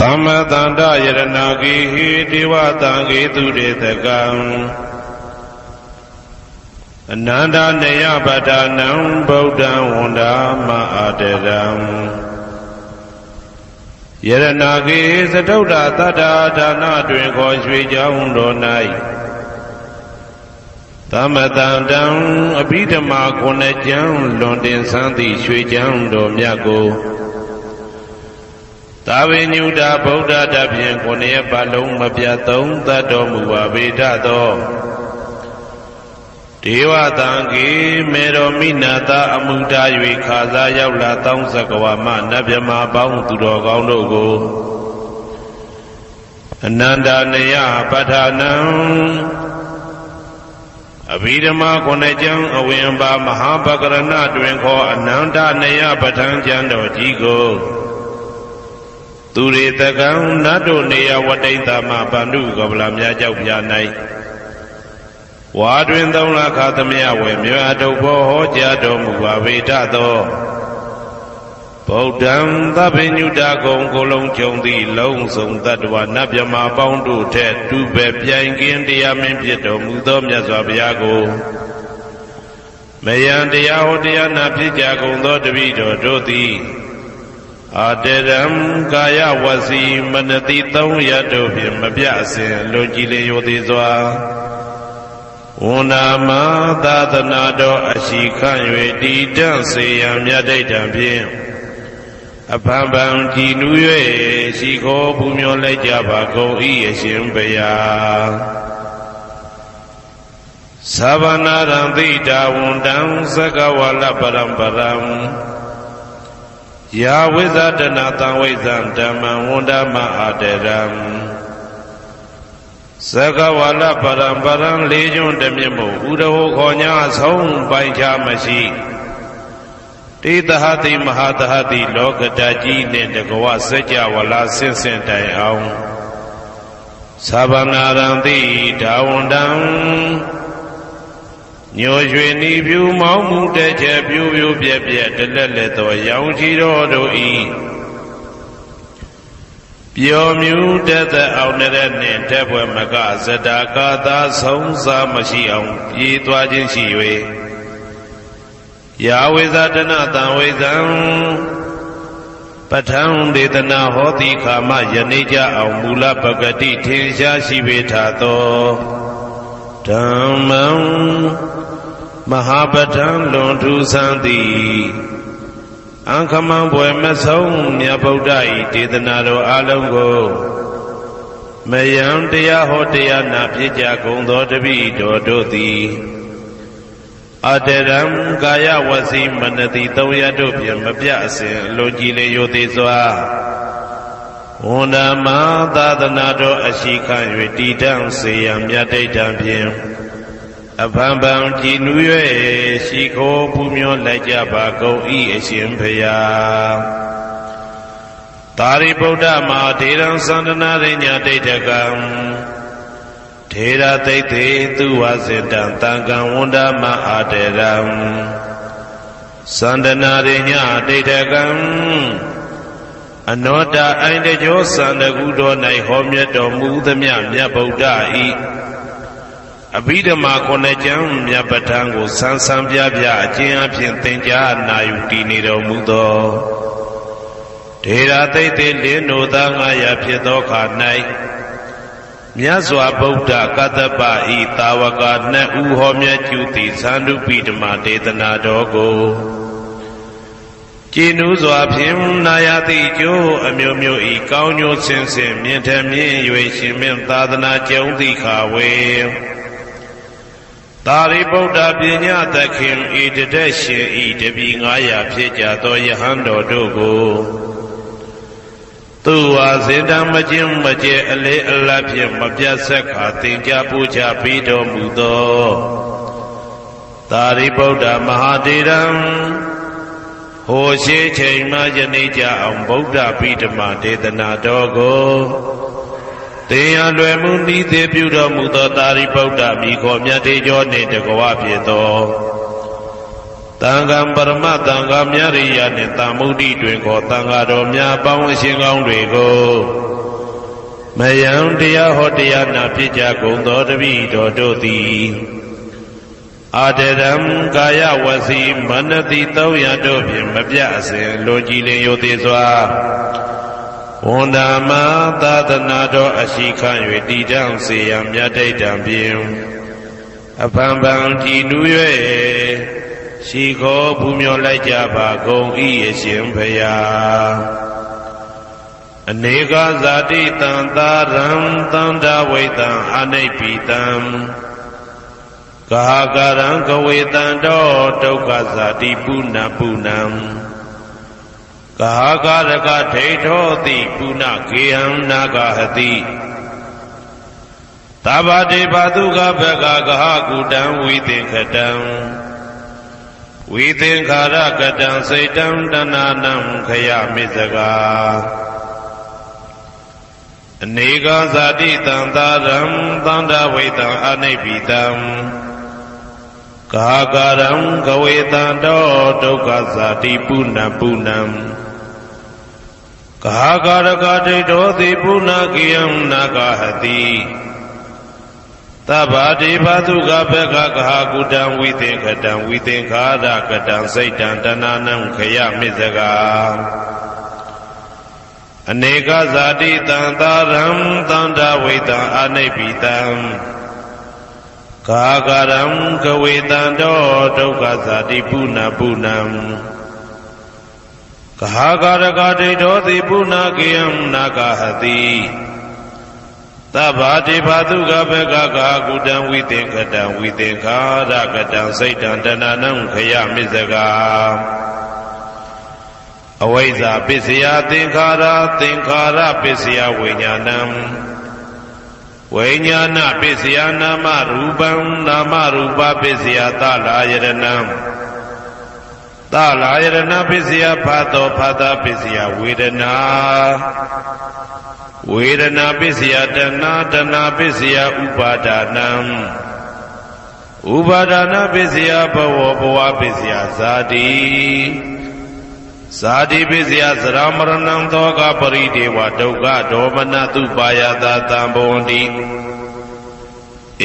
Tamma tanda yaranagi hi diva tangi turitagam Ananda neya badanam Buddha wanda ma'adaram Yaranagi satauda tada dana tuyên khoi suy jaung đồ này Tamma tandam abhidhamma kone jang luân tiền sáng thị suy jaung đồမြတ်ကိုသာဝေညုတာဗုဒ္ဓတဖြင့်ကိုယ်ရဲ့ပါလုံးမပြတ်သုံးသတ်တော်မူပါဗေဒသောဒေဝတံကေမေတော်မိနာတာအမှုတာ၍ခါစားရောက်လာတောင်းစကဝါမနတ်မြမပေါင်းသူတော်ကောင်းတို့ကိုအနန္တနယပဋ္ဌာနံအဘိဓမ္မာခုနှစ်ကျမ်းအဝင်ပါမဟာပကရဏတွင်ခေါ်အနန္တနယပဋ္ဌာန်းကျမ်းတော်ကြီးကိုသူရေတကံနတ်တို့နေယဝတိတမဗန္ဓုကဗလာများကြောက်ပြ၌ဝါတွင်သုံးလခါသမယဝေမြေအတုဘောဟောကြားတော်မူပါဗေဒသောဗုဒ္ဓံသဗ္ဗညုတကုံကိုလုံးကျုံသည့်လုံးစုံတတ္တဝနတ်မြမပေါင်းတို့ထက်တူပဲပြိုင်ကင်းတရားမင်းဖြစ်တော်မူသောမြတ်စွာဘုရားကိုမယံတရားဟောတရားနာဖြစ်ကြကုန်သောတပည့်တော်တို့သည်အာတရံကာယဝစီမနတိသုံးရတို့ဖြင့်မပြအစဉ်လွန်ကြည်လင်ရိုသေစွာဝန္ဒာမသာသနာတော်အရှိခန့်၍တည်တံ့စေရန်မြတ်ဒိဋ္ဌံဖြင့်အဖန်ဖန်ကြည်နူး၍ရှိခိုးပူမျောလိုက်ကြပါကုန်၏အရှင်ဘုရားသဗ္ဗနာရံသိတာဝန္တံသက္ကဝါလပရံပရံယာဝိဇာတနာတံဝိဇံဓမ္မံဝန္ဒမအာတရံသက္ကဝါလပရံပရံလေးကျွန်းတမြင့်မို့ဥဒဟောခေါ်ညာဆုံးပိုင်ချမရှိတေတဟတိမဟာတဟတိလောကတကြီးနှင့်တကဝစัจ java လာဆင့်ဆင့်တိုင်အောင်သဗ္ဗနာရံတိဒါဝန္တံညိုရွှေနီဖြူမောင်းမှုတဲ့ချက်ပြူပြူပြက်ပြက်တလက်လက်သောရောင်ချီတော်တို့ဤပျော်မြူတဲ့သက်အောင်တဲ့နှင့်တက်ပွဲမကဇတာကာသာဆုံးစားမရှိအောင်ပြေးသွားခြင်းရှိ၍ယာဝိဇာတနာတံဝိဇံပဋ္ဌံဒေသနာဟောတိခာမယနေ့ကြအောင်မူလပဂတိထင်ရှားရှိပေထသောဓမ္မံမဟာပဋ္ဌံလွန်ထူးဆန်းသည်အံခမံဘွယ်မဆုံးမြတ်ဗုဒ္ဓ၏ဒေသနာတော်အလုံးကိုမယံတရားဟောတရားနာဖြစ်ကြကုန်သောတပည့်တော်တို့သည်အတရံကာယဝစီမနတိသုံးရတို့ဖြင့်မပြအစဉ်လွန်ကြည်လေရိုသေစွာဝန္ဒမသာသနာတော်အရှိခန့်၍တည်တံ့စေရန်မြတ်ဒိဋ္ဌံဖြင့်အဖန်ဖန်ကြည်နူး၍ရှိခိုးပူမျောလိုက်ကြပါကုန်၏အရှင်ဘုရားသာရိပုတ္တမဟာထေရံသန္တနာရိညာဒိဋ္ဌကံထေရသိတ္တေသူဝစေတံတံကံဝန္ဒမအာတေရံသန္တနာရိညာဒိဋ္ဌကံအနောတအိုင်တကျောသန္တကုတော်၌ဟောမြတ်တော်မူသမျှမြတ်ဗုဒ္ဓဤအဘိဓမ္မာခုနှစ်ကျမ်းမြတ်ပဋ္ဌာန်းကိုဆန်းဆန်းပြပြအကျဉ်းအဖြစ်သင်ကြားနာယူတည်နေတော်မူသောထေရသိတ္တေလင်းတို့သား900ဖြစ်သောခါ၌မြတ်စွာဘုရားကတ္တပဤတာဝက2ဦးဟောမြတ်ကျူသည်သန္ဓုပိဓမ္မာဒေသနာတော်ကိုကြည်နူးစွာဖြင့်နာယတိကျိုးအမျိုးမျိုးဤကောင်းကျိုးဆင်းဆင်းမြင့်ထမြင့်၍ရှင်မင်းသာသနာကျုံသည့်ခါဝေသာရိပုတ္တပညာသခင်ဤတတက်ရှင်ဤတပည့်900ဖြစ်ကြသောယဟန်တော်တို့ကိုသူဝါစေတံမခြင်းမကျဲအလေးအလတ်ဖြင့်မပြတ်ဆက်ခါသင်ကြားပူဇော်ပေးတော်မူသောသာရိပုတ္တမဟာတေရံဟိုရှိချိန်မှယနေ့ကြအောင်ဗုဒ္ဓပိဓမ္မာဒေသနာတော်ကိုသင်ရလွယ်မှုဤသေးပြုတော်မူသောသာရိပုတ္တမိခေါ်မြတ်တေကျော်နှင့်တကွဖြစ်သောတန်ခါပရမတန်ခါမြရိယနှင့်တာမုဒ္ဒိတွင်ခေါ်တန်ခါတော်များပေါင်းအရှင်ကောင်းတွေကို မယံတရားဟောတရားနာဖြစ်ကြကုန်သောတပည့်တော်တို့သည်အာတရံကာယဝစီမနတိ300တို့ဖြင့်မပြအစဉ်လိုကြည်လင်ယိုသေးစွာဝန်ဓမ္မသာသနာတော်အရှိခံ၍တည်တောင်စေရန်မြတ်တိတ်တံဖြင့်အဖန်ဖန်ကြည်နူး၍ရှိခေါ်ပူမျောလိုက်ကြပါကုန်၏အရှင်ဘုရားအနေကဇာတိတံသာရံသန္တာဝိတံအနိပိတံကာကရံကဝေတံတောဒုက္ခဇာတိပုဏ္ဏပုဏ္ဏံကာကရကဒိဋ္ဌောတိပုဏ္ဏကေယံနာဂဟတိသဗ္ဗတေဘသုကဘဂကဟကုတံဝိသင်္ခတံဝိသင်္ခာရကတံစိတ်တံတဏနံခယမိစကာအနေကဇာတိတံသာရံသန္တာဝိတံအနိပိတံကာကရံကဝေတံတောဒုက္ခဇာတိပုဏ္ဏပုဏ္ဏံကာကရကဒိဋ္ဌောတိပုဏ္ဏကေယံနာဂဟတိသဗ္ဗတိဘသုကဘဂကဟကုတံဝိသင်္ခတံဝိသင်္ခာရကတံစိတ်တံတဏနံခယမိစကာအနေကဇာတိတံသာရံသန္တာဝိတံအနိပိတံကာကရံကဝေတံတောဒုက္ခဇာတိပုဏ္ဏပုဏ္ဏံကာကရကဒိဋ္ဌောတိပုဏ္ဏကေယံနာဂဟတိသဗ္ဗတိဘသုကဘဂကကုတံဝိသင်္ခတံဝိသင်္ခာရကတံစိတ်တံတဏနံခယမိစကာအဝိဇ္ဇာပစ္စယသင်္ခါရသင်္ခါရပစ္စယဝိညာဏံဝိညာဏပစ္စယနာမရူပံနာမရူပပစ္စယသလာယရဏံသလာယရဏပစ္စယဖတ်သောဖတ်တာပစ္စယဝေဒနာဝေဒနာပစ္စယတဏတဏပစ္စယဥပါဒနံဥပါဒနာပစ္စယဘဝဘဝပစ္စယဇာတိဇာတိပစ္စယသရမရဏံသောကပရိဒေဝဒုက္ခဒေါမနတုပါယတာတံဘဝန္တိ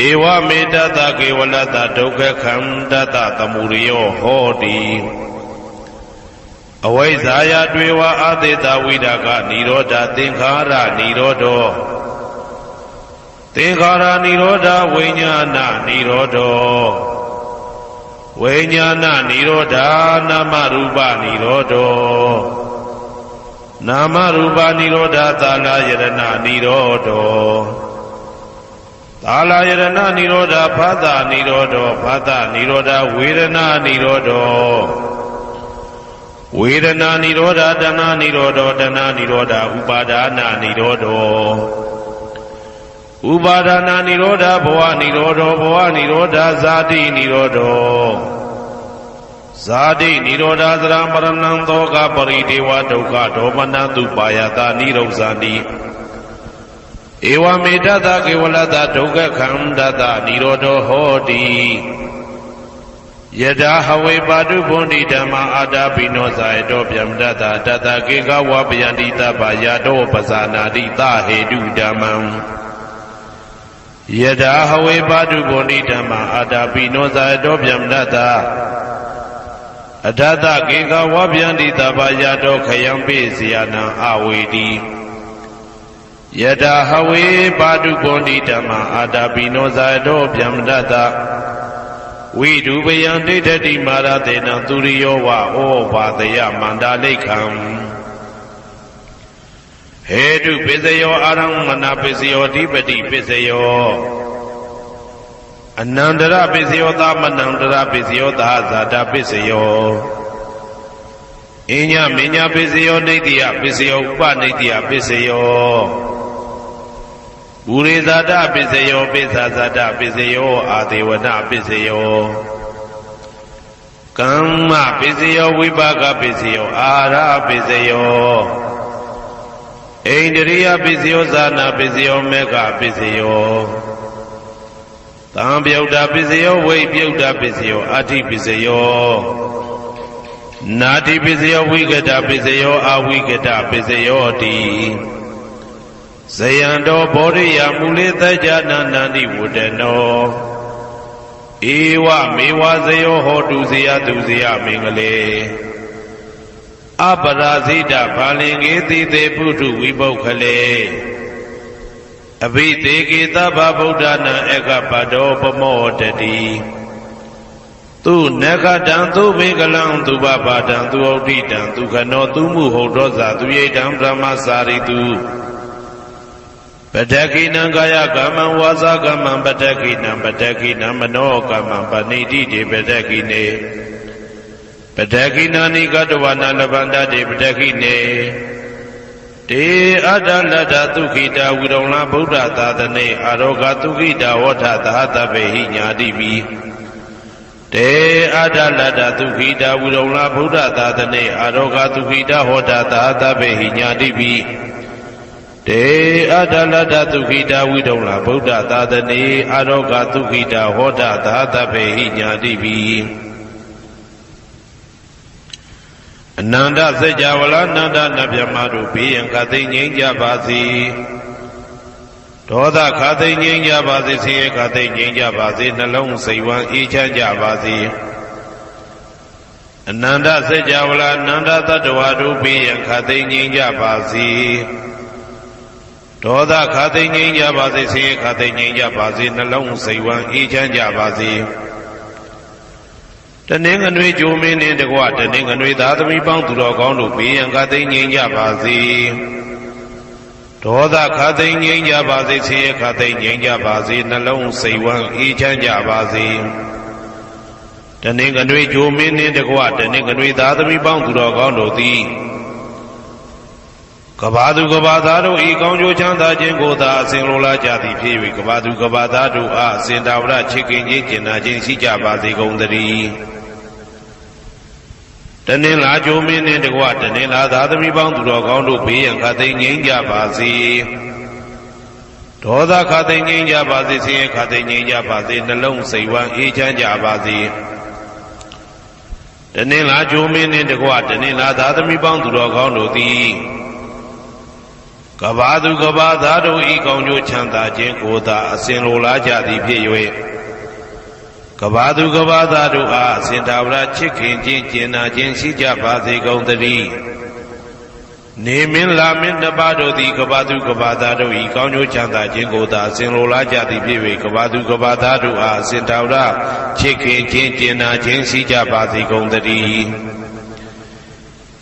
ဧဝမေတ္တကေဝလတဒုက္ခခန္တတသမုရိယောဟောတိအဝိဇ္ဇာယတွေဝအာသေတဝိဒကနိရောဓသင်္ခါရနိရောဓောသင်္ခါရနိရောဓဝိညာဏနိရောဓောဝိညာဏနိရောဓနာမရူပနိရောဓောနာမရူပနိရောဓသာလယရဏနိရောဓောသာလယရဏနိရောဓဖသနိရောဓောဖသနိရောဓဝေဒနာနိရောဓောဝေဒနာနိရောဓတဏနိရောဓတဏနိရောဓဥပါဒနာနိရောဓဥပါဒနာနိရောဓဘဝနိရောဓဘဝနိရောဓဇာတိနိရောဓဇာတိနိရောဓသရမရဏံသောကပရိဒေဝဒုက္ခဒေါမနတုပါယတာနိရောဇာတိဧဝမေတ္တကေဝလတဒုက္ခခန္တတနိရောဓဟောတိယထာဟဝေပါတုဘုန်တိဓမ္မာအာတာပိနောဇာယတောဗျမတတတတကေကဝပယန္တိတပယာတောပဇာနာတိသဟေတုဓမ္မံယထာဟဝေပါတုဘုန်တိဓမ္မာအာတာပိနောဇာယတောဗျမတတအထတကေကဝပယန္တိတပယာတောခယံပိစီယနံအဝေတိယထာဟဝေပါတုဘုန်တိဓမ္မာအာတာပိနောဇာယတောဗျမတတဝိဒုပယံဒိဋ္ဌတိမာရတေနံသူရိယောဝဩဘာတယမန္တာလိခံဟေတုပစ္စယောအာရမဏပစ္စယောဓိပတိပစ္စယောအနန္တရပစ္စယောသမနန္တရပစ္စယောသာဇာတပစ္စယောအညမညပစ္စယောနိတ္တိယပစ္စယောဥပနိတ္တိယပစ္စယောဥရိဇာတပစ္စယောပိစ္ဆာဇာတပစ္စယောအာဒေဝနပစ္စယောကမ္မပစ္စယောဝိပါကပစ္စယောအာရပစ္စယောဣန္ဒရိယပစ္စယောဇာနာပစ္စယောမေဃပစ္စယောသံပြုတ်တာပစ္စယောဝိပြုတ်တာပစ္စယောအာတိပစ္စယောနာတိပစ္စယောဝိကတပစ္စယောအဝိကတပစ္စယောတိ ဇယံတော်ဘောရိယမူလေသကြနာနန္တိဝတ္တနောဧဝမေဝဇယောဟောတုဇယသူဇယမင်္ဂလေအပရာဇိတဘာလင်္ကေတိတေပုထုဝိပုခ္ခလေအဘိသေကေသဗ္ဗဗုဒ္ဓနာဧကပတောပမောတတိသူနဂတံသူဘေကလံသူဘဘာတံသူဩဋိတံသူခနောသူမှုဟုတ်သောဇာသူယိတံဗြဟ္မစာရိတုပတ္တကိနံကာယကမ္မံဝါစာကမ္မံပတ္တကိနံပတ္တကိနံမနောကမ္မံပဏိတိတေပတ္တကိနေပတ္တကိနာနိကတဝနာလဗန္တတေပတ္တကိနေတေအတ္တလတ္တသုခိတာဝိရုံလဗုဒ္ဓသာသနေအာရောဂသုခိတာဝဋ္ဌသဟတပေဟိညာတိပိတေအတ္တလတ္တသုခိတာဝိရုံလဗုဒ္ဓသာသနေအာရောဂသုခိတာဟောတာသဟတပေဟိညာတိပိတေအတ္တလတ္တသုခိတာဝိရုံလဗုဒ္ဓသာသနေအာရောဂသုခိတာဟောတာသဟတပေဟိညာတိပိအနန္တစัจ java လာနန္ဒနဗျမတို့ဘေးရန်ခသိငြိမ်းကြပါစေဒေါသခသိငြိမ်းကြပါစေဆင်းရဲခသိငြိမ်းကြပါစေနှလုံးစိတ်ဝမ်းအေးချမ်းကြပါစေအနန္တစัจ java လာနန္ဒတတ္တဝါတို့ဘေးရန်ခသိငြိမ်းကြပါစေဒေါသခသိငြိမ်းကြပါစေဆင်းရဲခသိငြိမ်းကြပါစေနှလုံးစိတ်ဝမ်းအေးချမ်းကြပါစေတနင်္ဂနွေဂျိုမင်းနှင့်တကွတနင်္ဂနွေသားသမီးပေါင်းသူတော်ကောင်းတို့ဘေးရန်ခသိငြိမ်းကြပါစေဒေါသခသိငြိမ်းကြပါစေဆင်းရဲခသိငြိမ်းကြပါစေနှလုံးစိတ်ဝမ်းအေးချမ်းကြပါစေတနင်္ဂနွေဂျိုမင်းနှင့်တကွတနင်္ဂနွေသားသမီးပေါင်းသူတော်ကောင်းတို့သည်ကဘာသူကဘာသားတို့ဤကောင်းကျိုးချမ်းသာခြင်းကိုသာအစဉ်လိုလားကြသည်ဖြစ်၍ကဘာသူကဘာသားတို့အားအစဉ်တာဝရချစ်ခင်ခြင်းကျင်နာခြင်းရှိကြပါစေကုန်သတည်းတနင်္လာဂျိုမင်းနှင့်တကွတနင်္လာသားသမီးပေါင်းသူတော်ကောင်းတို့ဘေးရန်ခသိငြိမ်းကြပါစေဒေါသခသိငြိမ်းကြပါစေဆင်းရဲခသိငြိမ်းကြပါစေနှလုံးစိတ်ဝမ်းအေးချမ်းကြပါစေတနင်္လာဂျိုမင်းနှင့်တကွတနင်္လာသားသမီးပေါင်းသူတော်ကောင်းတို့သည်ကဘာသူကဘာသားတို့ဤကောင်းကျိုးချမ်းသာခြင်းကိုသာအစဉ်လိုလားကြသည်ဖြစ်၍ကဘာသူကဘာသားတို့အားအစဉ်တာဝရချစ်ခင်ခြင်းကျင်နာခြင်းရှိကြပါစေကုန်သတည်းနေမင်းလာမင်းနှစ်ပါးတို့သည်ကဘာသူကဘာသားတို့ဤကောင်းကျိုးချမ်းသာခြင်းကိုသာအစဉ်လိုလားကြသည်ဖြစ်၍ကဘာသူကဘာသားတို့အားအစဉ်တာဝရချစ်ခင်ခြင်းကျင်နာခြင်းရှိကြပါစေကုန်သတည်း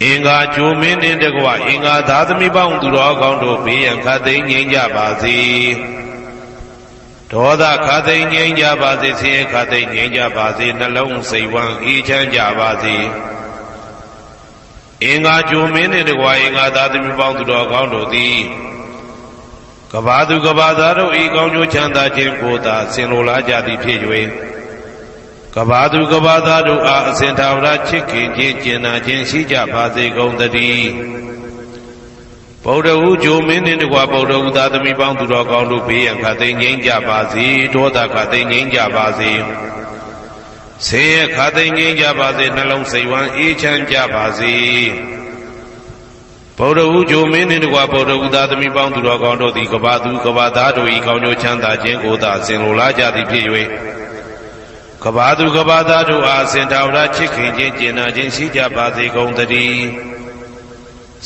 အင်္ဂါဂျိုမင်းနှင့်တကွအင်္ဂါသားသမီးပေါင်းသူတော်ကောင်းတို့ဘေးရန်ခသိငြိမ်းကြပါစေဒေါသခသိငြိမ်းကြပါစေဆင်းရဲခသိငြိမ်းကြပါစေနှလုံးစိတ်ဝမ်းအေးချမ်းကြပါစေအင်္ဂါဂျိုမင်းနှင့်တကွအင်္ဂါသားသမီးပေါင်းသူတော်ကောင်းတို့သည်ကဘာသူကဘာသားတို့ဤကောင်းကျိုးချမ်းသာခြင်းကိုသာဆင်လိုလားကြသည်ဖြစ်၍ကဘာသူကဘာသားတို့အားအစဉ်ထာဝရချစ်ခင်ခြင်းကျင်နာခြင်းရှိကြပါစေကုန်သတည်းဗုဒ္ဓဟူဂျိုမင်းနှင့်တကွဗုဒ္ဓဟူသားသမီးပေါင်းသူတော်ကောင်းတို့ဘေးရန်ခသိငြိမ်းကြပါစေဒေါသခသိငြိမ်းကြပါစေဆင်းရဲခသိငြိမ်းကြပါစေနှလုံးစိတ်ဝမ်းအေးချမ်းကြပါစေဗုဒ္ဓဟူဂျိုမင်းနှင့်တကွဗုဒ္ဓဟူသားသမီးပေါင်းသူတော်ကောင်းတို့သည်ကဘာသူကဘာသားတို့ဤကောင်းကျိုးချမ်းသာခြင်းကိုသာဆင်လိုလားကြသည်ဖြစ်၍ကဘာသူကဘာသားတို့အားစင်တာဝရချစ်ခင်ခြင်းကျင်နာခြင်းရှိကြပါစေကုန်သတည်း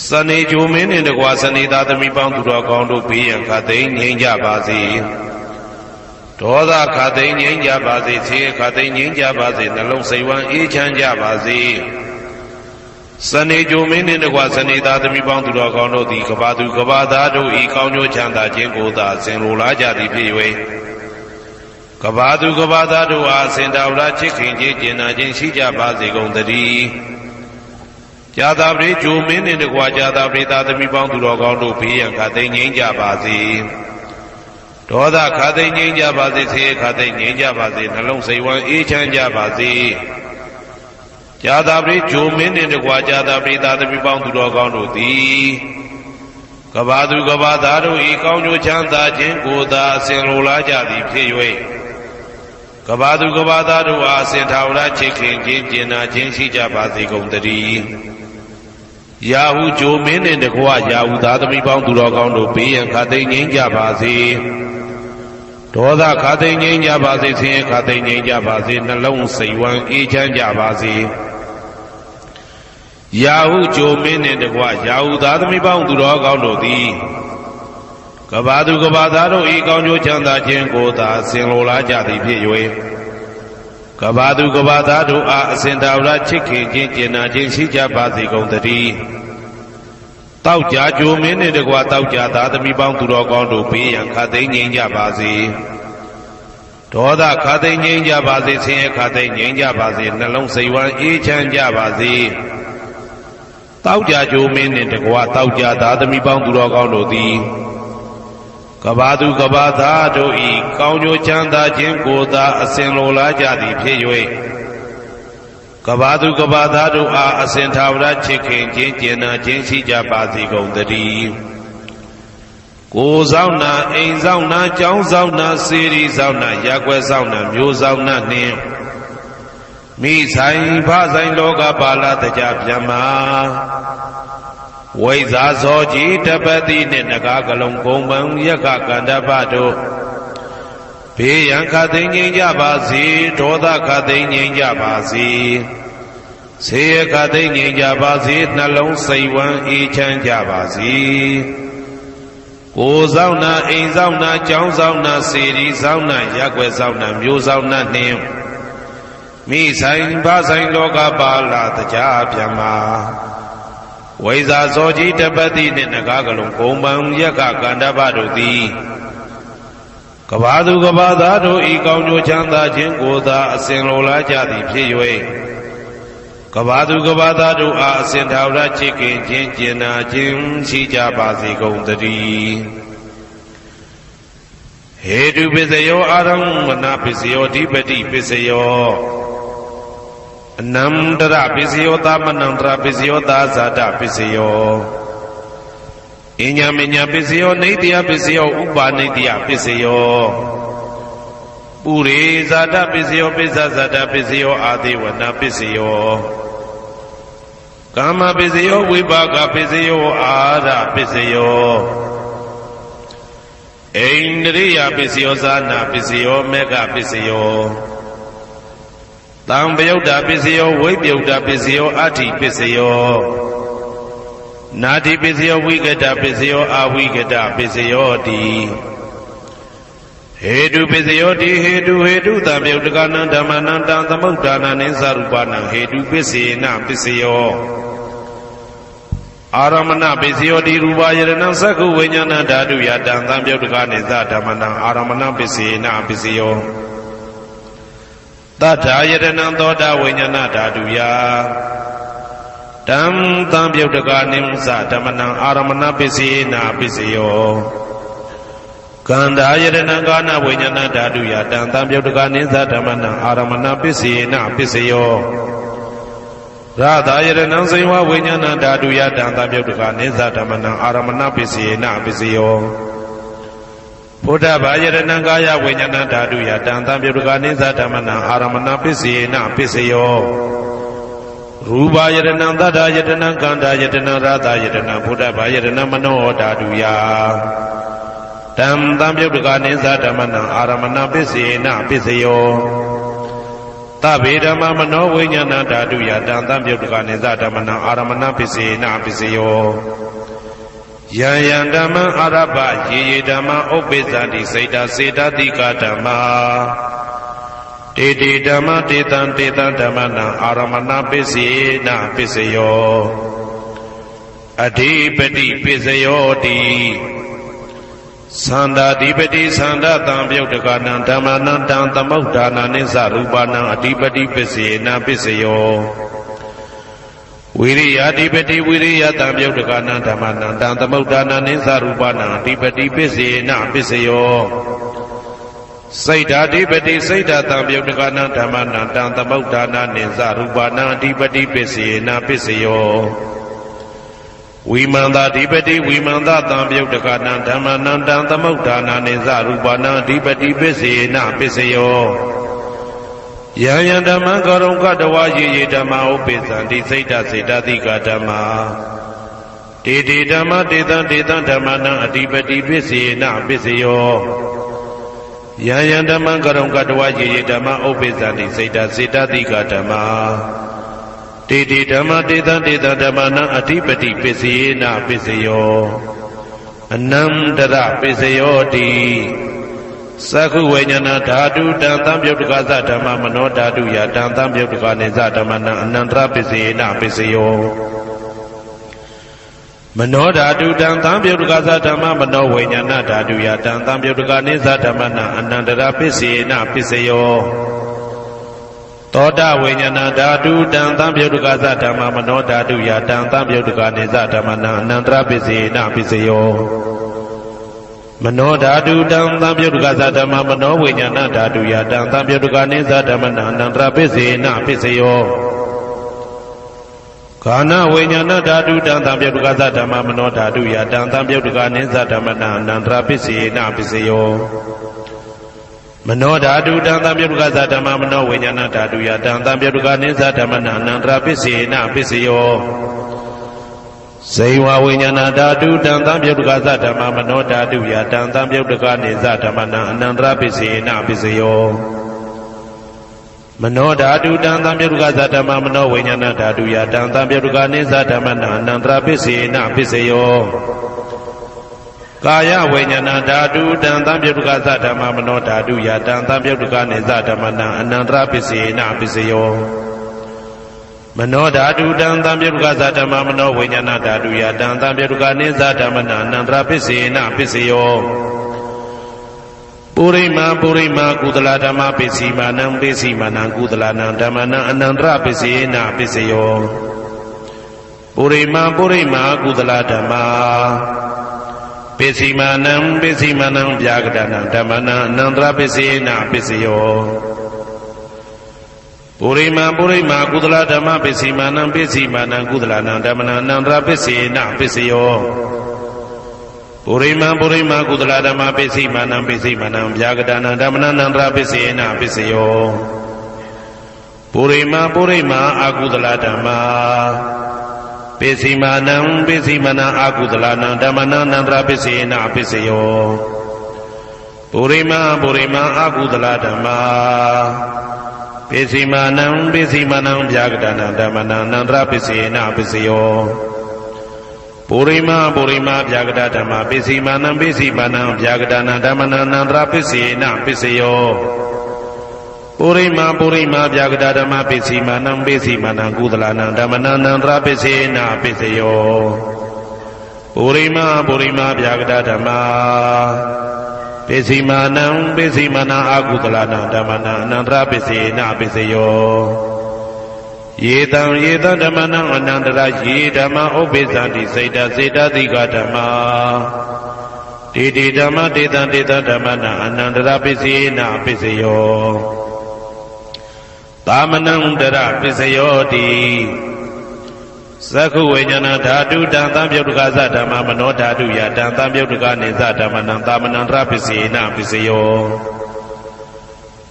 စနေဂျိုမင်းနှင့်တကွာစနေသားသမီးပေါင်းသူတော်ကောင်းတို့ဘေးရန်ခသိငြိမ်းကြပါစေဒေါသခသိငြိမ်းကြပါစေဆင်းရဲခသိငြိမ်းကြပါစေနှလုံးစိတ်ဝမ်းအေးချမ်းကြပါစေစနေဂျိုမင်းနှင့်တကွာစနေသားသမီးပေါင်းသူတော်ကောင်းတို့သည်ကဘာသူကဘာသားတို့ဤကောင်းကျိုးချမ်းသာခြင်းကိုသာဆင်လိုလားကြသည်ဖြစ်၍ကဘာသူကဘာသားတို့အားစင်တာဝရချစ်ခင်ခြင်းကျင်နာခြင်းရှိကြပါစေကုန်သတည်းဇာတာပရိဂျိုမင်းနှင့်တကွာဇာတာပရိသားသမီးပေါင်းသူတော်ကောင်းတို့ဘေးရန်ခသိငြိမ်းကြပါစေဒေါသခသိငြိမ်းကြပါစေဆင်းရဲခသိငြိမ်းကြပါစေနှလုံးစိတ်ဝမ်းအေးချမ်းကြပါစေဇာတာပရိဂျိုမင်းနှင့်တကွာဇာတာပရိသားသမီးပေါင်းသူတော်ကောင်းတို့သည်ကဘာသူကဘာသားတို့ဤကောင်းကျိုးချမ်းသာခြင်းကိုသာအစဉ်လိုလားကြသည်ဖြစ်၍ကဘာသူကဘာသားတို့အားအစဉ်ထာဝရချစ်ခင်ခြင်းကျင်နာခြင်းရှိကြပါစေကုန်သတည်း ရာဟုဂျိုမင်းနှင့်တကွရာဟုသားသမီးပေါင်းသူတော်ကောင်းတို့ဘေးရန်ခတ်သိမ်းငြိမ်းကြပါစေဒေါသခတ်သိမ်းငြိမ်းကြပါစေဆင်းရဲခတ်သိမ်းငြိမ်းကြပါစေနှလုံးစိတ်ဝမ်းအေးချမ်းကြပါစေရာဟုဂျိုမင်းနှင့်တကွရာဟုသားသမီးပေါင်းသူတော်ကောင်းတို့သည်ကဘာသူကဘာသားတို့ဤကောင်းကျိုးချမ်းသာခြင်းကိုသာဆင်လိုလားကြသည်ဖြစ်၍ကဘာသူကဘာသားတို့အားအစဉ်တာဝရချစ်ခင်ခြင်းကျင်နာခြင်းရှိကြပါစေကုန်သတည်းတောက်ကြကြိုမင်းနှင့်တကွတောက်ကြသားသမီးပေါင်းသူတော်ကောင်းတို့ဘေးရန်ခတ်သိမ်းငြိမ်းကြပါစေဒေါသခတ်သိမ်းငြိမ်းကြပါစေဆင်းရဲခတ်သိမ်းငြိမ်းကြပါစေနှလုံးစိတ်ဝမ်းအေးချမ်းကြပါစေတောက်ကြကြိုမင်းနှင့်တကွတောက်ကြသားသမီးပေါင်းသူတော်ကောင်းတို့သည်ကဘာသူကဘာသားတို့ဤကောင်းကျိုးချမ်းသာခြင်းကိုသာအစဉ်လိုလားကြသည်ဖြစ်၍ကဘာသူကဘာသားတို့အားအစဉ်ထာဝရချစ်ခင်ခြင်းကျင်နာခြင်းရှိကြပါစေကုန်သတည်းကိုယ်ဆောင်နာအိမ်ဆောင်နာကျောင်းဆောင်နာစေရီဆောင်နာရပ်ကွက်ဆောင်နာမျိုးဆောင်နာနှင့်မိဆိုင်ဖဆိုင်လောကပါဠတကြဗျမ္မာဝိဇာဇောကြီးတပတိနှင့်နဂါကလုံးကုံပံယက္ခကန္တပတို့ဘေးရန်ခတ်သိမ်းငြိမ်းကြပါစေဒေါသခတ်သိမ်းငြိမ်းကြပါစေဆေးရခတ်သိမ်းငြိမ်းကြပါစေနှလုံးစိတ်ဝမ်းအေးချမ်းကြပါစေကိုယ်ဆောင်နာအိမ်ဆောင်နာကျောင်းဆောင်နာစေရီဆောင်နာရပ်ကွက်ဆောင်နာမျိုးဆောင်နာနှင့်မိဆိုင်ဖဆိုင်လောကပါဠတကြဗျမ္မာဝိဇာဇောကြီးတပတိနှင့်နဂါကလုံးဂုံပံယက္ခကန္တပတို့သည်ကဘာသူကဘာသားတို့ဤကောင်းကျိုးချမ်းသာခြင်းကိုသာအစဉ်လိုလားကြသည်ဖြစ်၍ကဘာသူကဘာသားတို့အားအစဉ်ထာဝရချစ်ခင်ခြင်းကျင်နာခြင်းရှိကြပါစေကုန်သတည်းဟေတုပစ္စယောအာရမဏပစ္စယောဓိပတိပစ္စယောအနန္တရပစ္စယောသမနန္တရပစ္စယောသာဇာတပစ္စယောအညမညပစ္စယောနေတယပစ္စယောဥပါနေတယပစ္စယောပုရိဇာတပစ္စယောပိစ္ဆဇာတပစ္စယောအာသေဝနာပစ္စယောကာမပစ္စယောဝိပါကပစ္စယောအာရပစ္စယောအိန္ဒြိယပစ္စယောဇာနာပစ္စယောမေဃပစ္စယောတံပယုတ်တာပစ္စယောဝိပယုတ်တာပစ္စယောအဋ္ဌိပစ္စယောနာတိပစ္စယောဝိကတပစ္စယောအဝိကတပစ္စယောတိဟေတုပစ္စယောတိဟေတုတံပယုတ်တကနံဓမ္မနံတံသမုဋ္ဌာနံနိသရူပနံဟေတုပစ္စေနပစ္စယောအာရမဏပစ္စယောတိရူပယရဏံသက္ခုဝိညာဏဓာတုယတံသံပယုတ်တကနိသဓမ္မနံအာရမဏပစ္စေနပစ္စယောသတ္ထာယတနံသောတာဝိညာဏဓာတုယတံသံပြုတ်တကနိသဓမ္မနံအာရမဏပစ္စေနပစ္စယောကန္ဓာယတနံကာနဝိညာဏဓာတုယတံသံပြုတ်တကနိသဓမ္မနံအာရမဏပစ္စေနပစ္စယောရသာယတနံစေဝဝိညာဏဓာတုယတံသံပြုတ်တကနိသဓမ္မနံအာရမဏပစ္စေနပစ္စယောဘုဒ္ဓဘာယရဏံကာယဝိညာဏဓာတုယတံသံပြုတ်တကနိသဓမ္မနံအာရမဏပစ္စေနပစ္စယောရူပယရဏံသတ္တယတနံကန္တာယတနံရသယတနံဘုဒ္ဓဘာယရဏံမနောဓာတုယတံသံပြုတ်တကနိသဓမ္မနံအာရမဏပစ္စေနပစ္စယောသဗ္ဗေဓမ္မမနောဝိညာဏဓာတုယတံသံပြုတ်တကနိသဓမ္မနံအာရမဏပစ္စေနပစ္စယောယံယံဓမ္မအာရပယေယေဓမ္မဥပ္ပိသတိစေတစေတတိကဓမ္မာတေတေဓမ္မတေတံဓမ္မနံအာရမဏပစ္စေနပစ္စယောအဓိပတိပစ္စယောတိသန္တာဓိပတိသန္တာတံပြုတ်တကနံဓမ္မနံတံသမုဋ္ဌာနနိသရူပနံအဓိပတိပစ္စေနပစ္စယောဝိရိယဓိပတိဝိရိယတံပြုတ်တကနံဓမ္မနံတံသမုဋ္ဌာနနိသရူပနံအဓိပတိပစ္စေနပစ္စယောစိတ်ဓာဓိပတိစိတ်ဓာတံပြုတ်တကနံဓမ္မနံတံသမုဋ္ဌာနနိသရူပနံအဓိပတိပစ္စေနပစ္စယောဝိမန္တာဓိပတိဝိမန္တာတံပြုတ်တကနံဓမ္မနံတံသမုဋ္ဌာနနိသရူပနံအဓိပတိပစ္စေနပစ္စယောယံယံဓမ္မံကရုံကတဝါယေယေဓမ္မဥပ္ပိသံတိစိတ်တစေတတိကဓမ္မာ တေတေဓမ္မတေတံတေတံဓမ္မနံအဓိပတိပစ္စေနပစ္စယောယံယံဓမ္မကရုံကတဝယေယေဓမ္မဥပ္ပိသန္တိစိတ်တစေတတိကဓမ္မတေတေဓမ္မတေတံတေတံဓမ္မနံအဓိပတိပစ္စေနပစ္စယောအနန္တရပစ္စယောတိသက္ခုဝိညာဏဓာတုတံသံပြုတ်တကသဓမ္မမနောဓာတုယတံသံပြုတ်တကနေသဓမ္မနံအနန္တရပစ္စေနပစ္စယောမနောဓာတုတံသံပြုတ်တကသဓမ္မမနောဝိညာဏဓာတုယတံသံပြုတ်တကနေသဓမ္မနံအနန္တရပစ္စေနပစ္စယောသောတဝိညာဏဓာတုတံသံပြုတ်တကသဓမ္မမနောဓာတုယတံသံပြုတ်တကနေသဓမ္မနံအနန္တရပစ္စေနပစ္စယောမနောဓာတုတံသံပြုတ်တကသဓမ္မမနောဝိညာဏဓာတုယတံသံပြုတ်တကနေသဓမ္မနံအနန္တရပစ္စေနပစ္စယောခန္ဓာဝိညာဏဓာတုတံသံပြုတ်တကသဓမ္မမနောဓာတုယတံသံပြုတ်တကနေသဓမ္မနံအနန္တရပစ္စေနပစ္စယောမနောဓာတုတံသံပြုတ်တကသဓမ္မမနောဝိညာဏဓာတုယတံသံပြုတ်တကနေသဓမ္မနံအနန္တရပစ္စေနပစ္စယောဇေဝဝိညာဏဓာတုတံသံပြုတ်တကသဓမ္မမနောဓာတုယတံသံပြုတ်တကနေသဓမ္မနံအနန္တရပစ္စေနပစ္စယောမနောဓာတုတံသံပြုတ်တကသဓမ္မမနောဝိညာဏဓာတုယတံသံပြုတ်တကနေသဓမ္မနံအနန္တရပစ္စေနပစ္စယောကာယဝိညာဏဓာတုတံသံပြုတ်တကသဓမ္မမနောဓာတုယတံသံပြုတ်တကနေသဓမ္မနံအနန္တရပစ္စေနပစ္စယောမနောဓာတုတံသံပြုတ်တကသဓမ္မမနောဝိညာဏဓာတုယတံသံပြုတ်တကနေသဓမ္မနံအနန္တရပစ္စေနပစ္စယောပုရိမာပုရိမာကုသလဓမ္မပစ္စီမာနံပစ္စီမာနံကုသလနံဓမ္မနံအနန္တရပစ္စေနပစ္စယောပုရိမာပုရိမာကုသလဓမ္မပစ္စီမာနံပစ္စီမာနံဗျာကတနံဓမ္မနံအနန္တရပစ္စေနပစ္စယောပုရိမာပုရိမာကုသလဓမ္မပစ္စီမာနံပစ္စီမာနံကုသလနံဓမ္မနံအနန္တရပစ္စေနပစ္စယောပုရိမာပုရိမာကုသလဓမ္မပစ္စီမာနံပစ္စီမာနံဗျာကတနံဓမ္မနံအနန္တရပစ္စေနပစ္စယောပုရိမာပုရိမာအကုသလဓမ္မပစ္စီမာနံပစ္စီမာနံအကုသလနံဓမ္မနံအနန္တရပစ္စေနပစ္စယောပုရိမာပုရိမာအကုသလဓမ္မပစ္စီမာနံပစ္စီမာနံဗျာကတနံဓမ္မနံအနန္တရပစ္စေနပစ္စယောပုရိမာပုရိမာဗျာကတဓမ္မပစ္စီမာနံပစ္စီမာနံဗျာကတနံဓမ္မနံအနန္တရပစ္စေနပစ္စယောပုရိမာပုရိမာဗျာကတဓမ္မပစ္စီမာနံပစ္စီမာနံကုသလနံဓမ္မနံအနန္တရပစ္စေနပစ္စယောပုရိမာပုရိမာဗျာကတဓမ္မပစ္စီမာနံပစ္စီမာနံအကုသလနံဓမ္မနံအနန္တရပစ္စေနပစ္စယောယေတံယေတံဓမ္မနံအနန္တရယေဓမ္မဥပ္ပိသန္တိစိတ်တစေတသိကဓမ္မတေတေဓမ္မတေတံတေတံဓမ္မနံအနန္တရပစ္စေနပစ္စယောသာမနံတရပစ္စယောတိသက္ခုဝိညာဏဓာတုတံသံပြုတ်တကသဓမ္မမနောဓာတုယတံသံပြုတ်တကနေသဓမ္မနံသာမနံတရပစ္စေနပစ္စယော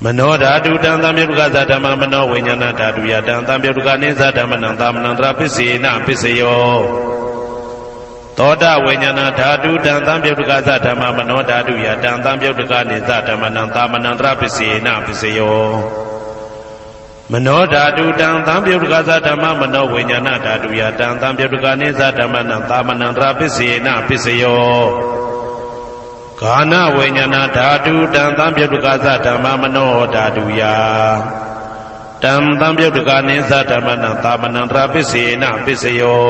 မနောဓာတုတံသံပြုတ်တကသဓမ္မမနောဝိညာဏဓာတုယတံသံပြုတ်တကနေသဓမ္မနံသာမနံတရပစ္စေနပစ္စယောသောတဝိညာဏဓာတုတံသံပြုတ်တကသဓမ္မမနောဓာတုယတံသံပြုတ်တကနေသဓမ္မနံသာမနံတရပစ္စေနပစ္စယောမနောဓာတုတံသံပြုတ်တကသဓမ္မမနောဝိညာဏဓာတုယတံသံပြုတ်တကနေသဓမ္မနံသာမနံတရပစ္စေနပစ္စယောခန္ဓာဝိညာဏဓာတုတံသံပြုတ်တကသဓမ္မမနောဓာတုယတံသံပြုတ်တကနေသဓမ္မနံသာမနံတရပစ္စေနပစ္စယော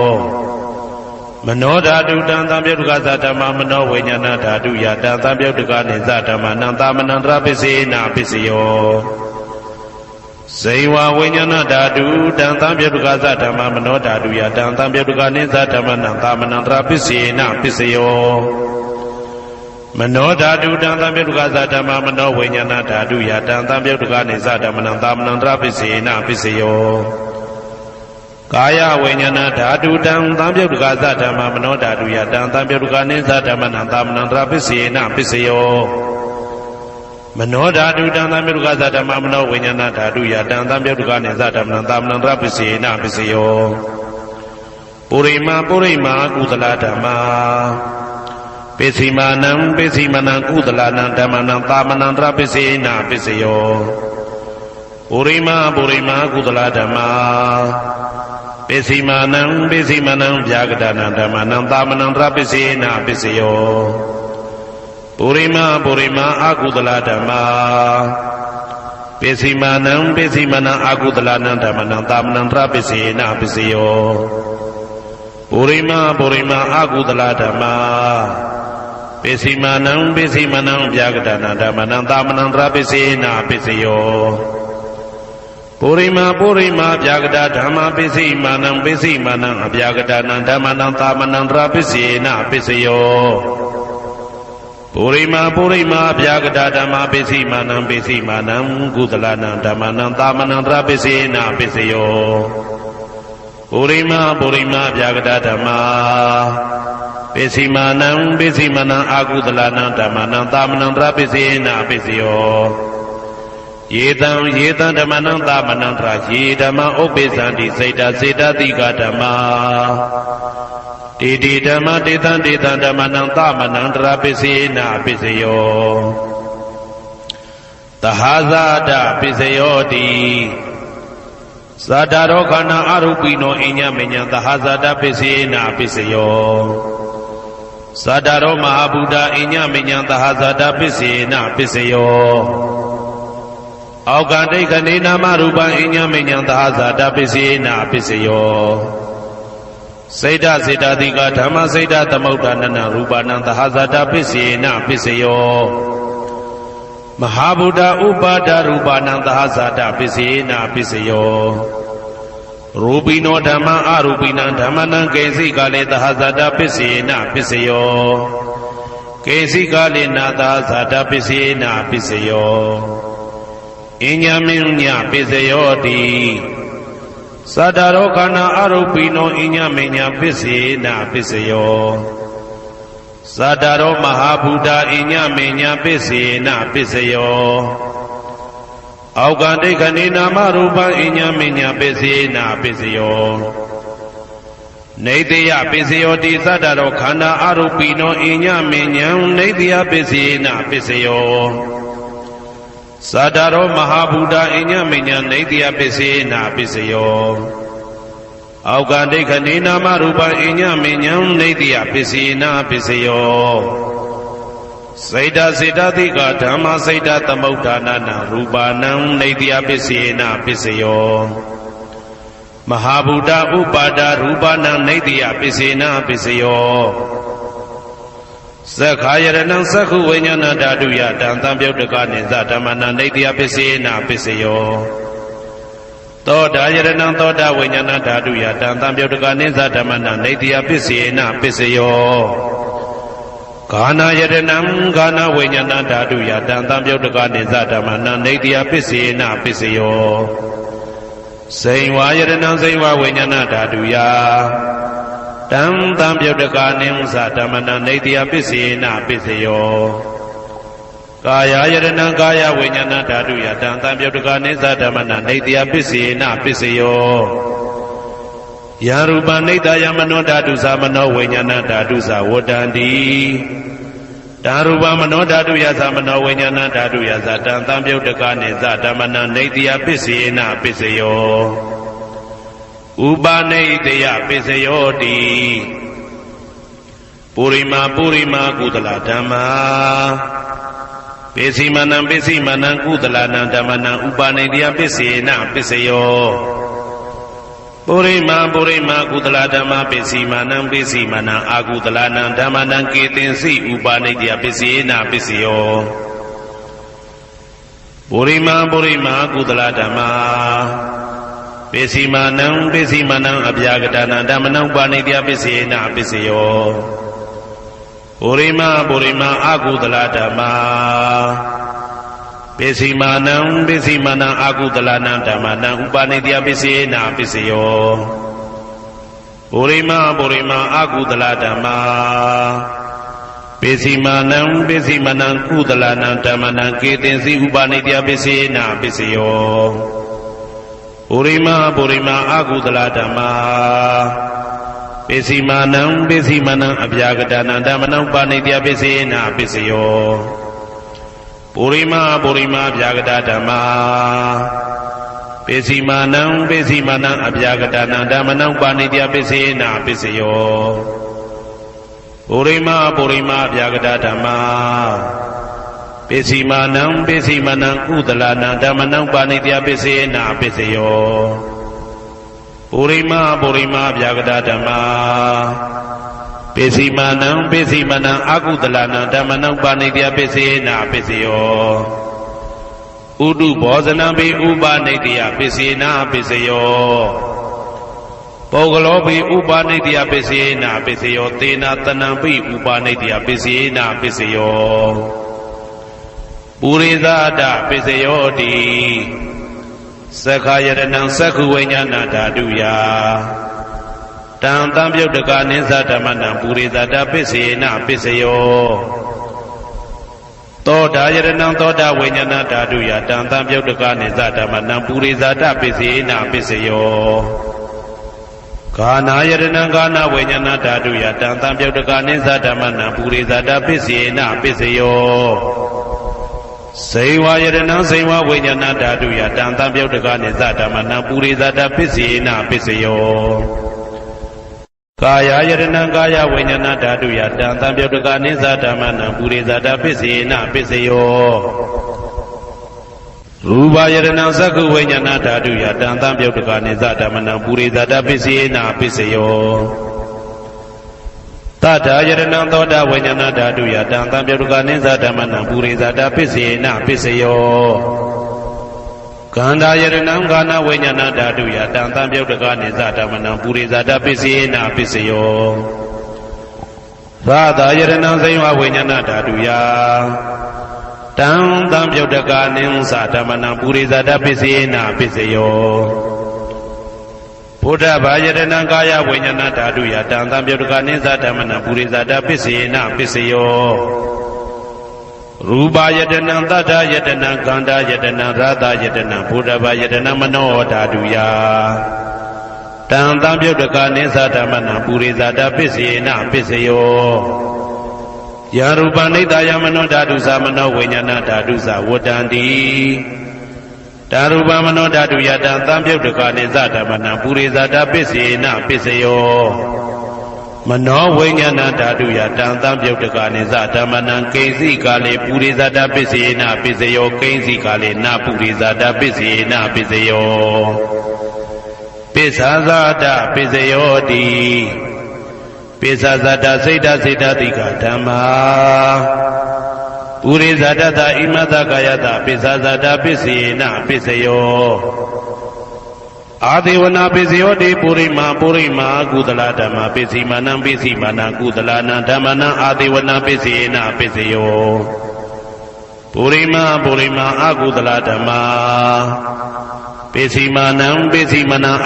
မနောဓာတုတံသံပြုတ်တကသဓမ္မမနောဝိညာဏဓာတုယတံသံပြုတ်တကနေသဓမ္မနံသာမနံတရပစ္စေနပစ္စယောဇေဝဝိညာဏဓာတုတံသံပြုတ်တကသဓမ္မမနောဓာတုယတံသံပြုတ်တကနေသဓမ္မနံသာမနံတရပစ္စေနပစ္စယောမနောဓာတုတံသံပြုတ်တကသဓမ္မမနောဝိညာဏဓာတုယတံသံပြုတ်တကနေသဓမ္မနံသာမနံတရပစ္စေနပစ္စယောကာယဝိညာဏဓာတုတံသံပြုတ်တကသဓမ္မမနောဓာတုယတံသံပြုတ်တကနေသဓမ္မနံသာမနံတရပစ္စေနပစ္စယောမနောဓာတုတံသံပြုတ်တကသဓမ္မမနောဝိညာဏဓာတုယတံသံပြုတ်တကနေသဓမ္မနံသာမနံတရပစ္စေနပစ္စယော ပုရိမာကုသလဓမ္မာပိစီမာနံကုသလနံဓမ္မနံသာမနံတရပစ္စေနပစ္စယောပုရိမာကုသလဓမ္မာပိစီမာနံဗျာဂဒနံဓမ္မနံသာမနံတရပစ္စေနပစ္စယောပုရိမာအကုသလဓမ္မာပိစီမာနံအကုသလနံဓမ္မနံသာမနံတရပစ္စေနပစ္စယောပုရိမာအကုသလဓမ္မာပိစီမာနံဗျာဂဒနံဓမ္မနံသာမနံတရပစ္စေနပစ္စယောပုရိမာဗျာဂဒဓမ္မာပိစီမာနံအဗျာဂဒနံဓမ္မနံသာမနံတရပစ္စေနပစ္စယောပုရိမာဗျာဂဒဓမ္မာပိစီမာနံကုသလနံဓမ္မနံသာမနံတရပစ္စေနပစ္စယောပုရိမာဗျာဂဒဓမ္မာပိစီမာနံအကုသလနံဓမ္မနံသာမနံတရပစ္စေနပစ္စယောယေတံဓမ္မနံသာမနံတရယေဓမ္မဥပ္ပိသန္တိစေတတိကဓမ္မာတေဓမ္မတေတံဓမ္မနံသာမနံတရပစ္စေနပစ္စယောသဟဇာတပစ္စယောတိဇာတာရောခန္ဓာအရူပိနောအညမညံသဟဇာတပစ္စေနပစ္စယောဇာတာရောမဟာဗုဒ္ဓအညမညံသဟဇာတပစ္စေနပစ္စယောအောက်ကဒိဋ္ဌနေနာမရူပအညမညံသဟဇာတပစ္စေနပစ္စယောစေတတိကဓမ္မစေတသမုဋ္ဌာနနရူပနံသဟဇာတပစ္စေနပစ္စယောမဟာဗုဒ္ဓဥပါဒရူပနံသဟဇာတပစ္စေနပစ္စယောရူပိနောဓမ္မအရူပိနံဓမ္မနံကေစိကလေသဟဇာတပစ္စေနပစ္စယောကေစိကလေနာသဟဇာတပစ္စေနပစ္စယောအညမညပစ္စယောတိသတ္တရောခန္ဓာအရူပိနောအညမညပစ္စေနပစ္စယောသတ္တရောမဟာဗုဒ္ဓအညမညပစ္စေနပစ္စယောအောက်ကဒိဋ္ဌနေနာမရူပအညမညပစ္စေနပစ္စယောနေတယပစ္စယောတိသတ္တရောခန္ဓာအရူပိနောအညမညံနေတယပစ္စေနပစ္စယောသတ္တရောမဟာဗုဒ္ဓအညမညံနေတယပစ္စေနပစ္စယောအောက်ကဒိဋ္ဌနေနာမရူပအညမညံနေတယပစ္စေနပစ္စယောစေတတိကဓမ္မစေတသမုဋ္ဌာနနရူပနံနေတယပစ္စေနပစ္စယောမဟာဗုဒ္ဓဥပါဒရူပနံနေတယပစ္စေနပစ္စယောသက္ခာယရဏံသက္ခုဝိညာဏဓာတုယတံသံပြုတ်တကနိသဓမ္မနံနေတယပစ္စေနပစ္စယောသောတာယရဏံသောတာဝိညာဏဓာတုယတံသံပြုတ်တကနိသဓမ္မနံနေတယပစ္စေနပစ္စယောဂာနာယရဏံဂာနာဝိညာဏဓာတုယတံသံပြုတ်တကနိသဓမ္မနံနေတယပစ္စေနပစ္စယောစိန်ဝါယရဏံစိန်ဝါဝိညာဏဓာတုယတံသံပြုတ်တကနိသဓမ္မနံနေတယပစ္စေနပစ္စယောကာယယရဏံကာယဝိညာဏဓာတုယတံသံပြုတ်တကနိသဓမ္မနံနေတယပစ္စေနပစ္စယောယရူပနိတယမနောဓာတုသမနောဝိညာဏဓာတုသဝတ္တန္တိဓာရူပမနောဓာတုယသမနောဝိညာဏဓာတုယသတံသံပြုတ်တကနိသဓမ္မနံနေတယပစ္စေနပစ္စယောဥပနိတယပစ္စယောတိပုရိမာကုသလဓမ္မာပိစီမာနံကုသလနံဓမ္မနံဥပနိတယပစ္စေနပစ္စယောပုရိမာကုသလဓမ္မာပိစီမာနံအာကုသလနံဓမ္မနံကေတင်စီဥပနိတယပစ္စေနပစ္စယောပုရိမာကုသလဓမ္မာပိစီမာနံအဗျာဂဒနံဓမ္မနံဥပနိတယပစ္စေနပစ္စယောပုရိမာအာကုသလဓမ္မာပိစီမာနံအာကုသလနံဓမ္မနံဥပနိတယပစ္စေနပစ္စယောပုရိမာအာကုသလဓမ္မာပိစီမာနံကုသလနံဓမ္မနံကေတင်စီဥပနိတယပစ္စေနပစ္စယောပုရိမာအာကုသလဓမ္မာပ ပိစီမာနံပိစီမနံအပြာကတနံဓမ္မနံပါဏိတယပိစေနပိစယောပုရိမပြာကတဓမ္မာပိစီမာနံပိစီမနံအပြာကတနံဓမ္မနံပါဏိတယပိစေနပိစယောပုရိမပြာကတဓမ္မာပိစီမာနံပိစီမနံကုသလနံဓမ္မနံပါဏိတယပိစေနပိစယောပုရိမပြာကတဓမ္မာပိစီမာနံပိစီမနံအကုသလနံဓမ္မနံပါဏိတယပိစေနပိစယောဥဒုဘောဇနံပိဥပနိတယပိစေနပိစယောပုဂ္ဂလောပိဥပနိတယပိစေနပိစယောသေနတနံပိဥပနိတယပိစေနပိစယောပုရိသဒပိစယောတိသက္ခာယတနံသက္ခုဝိညာဏဓာတုယတံတံပြုတ်တကနိသဓမ္မနံပုရိသဒပိစေနပိစယောသောတာယတနံသောတာဝိညာဏဓာတုယတံတံပြုတ်တကနိသဓမ္မနံပုရိသဒပိစေနပိစယောဂာနာယတနံဂာနဝိညာဏဓာတုယတံတံပြုတ်တကနိသဓမ္မနံပုရိသဒပိစေနပိစယောစေဝယတနံစေဝဝိညာဏဓာတုယတံတံပြုတ်တကနိသဓမ္မနံပုရိသဒပိစေနပိစယောကာယယတနံကာယဝိညာဏဓာတုယတံတံပြုတ်တကနိသဓမ္မနံပုရိသဒပိစေနပိစယောရူပယတနံသက္ခုဝိညာဏဓာတုယတံတံပြုတ်တကနိသဓမ္မနံပုရိသဒပိစေနပိစယောတတ္ထာယတနံသောတာဝိညာဏဓာတုယတံတံပြုတ်တကနိသဓမ္မနံပုရိသဒပိစေနပိစယောကန္တာယတနံဂာနဝိညာဏဓာတုယတံတံပြုတ်တကနိသဓမ္မနံပုရိသဒပိစေနပိစယောသာသာယတနံဇိဝဝိညာဏဓာတုယတံတံပြုတ်တကနိသဓမ္မနံပုရိသဒပိစေနပိစယောဘုဒ္ဓဘာယတနံကာယဝိညာဏဓာတုယတံတံပြုတ်တကနိသဓမ္မနံပုရိသဒပိစေနပိစယောရူပယတနံသတ္တယတနံခန္ဓာယတနံရသယတနံဘုဒ္ဓဘာယတနံမနောဓာတုယတံတံပြုတ်တကနိသဓမ္မနံပုရိသဒပိစေနပိစယောယရူပနိတယမနောဓာတုသမနောဝိညာဏဓာတုသဝတ္တန္တိတာရူပမနောဓာတုယတံတံပြုတ်တကနိသဓမ္မနံပုရိသဒပိစေနပိစယောမနောဝိညာဏဓာတုယတံတံပြုတ်တကနိသဓမ္မနံကိဉ္စီကာလေပုရိသဒပိစေနပိစယောကိဉ္စီကာလေနပုရိသဒပိစေနပိစယောပိစ္ဆာဇာတပိစယောတိပိစ္ဆာဇာတစိတ်တစိတ်တတိကဓမ္မာပုရိသဒတဣမတကာယတပိစ္ဆာဇာတပိစေနပိစယောအာဒေဝနာပိစယောတိပုရိမာကုသလဓမ္မာပိစီမာနံကုသလနံဓမ္မနံအာဒေဝနာပိစေနပိစယောပုရိမာအကုသလဓမ္မာပိစီမာနံ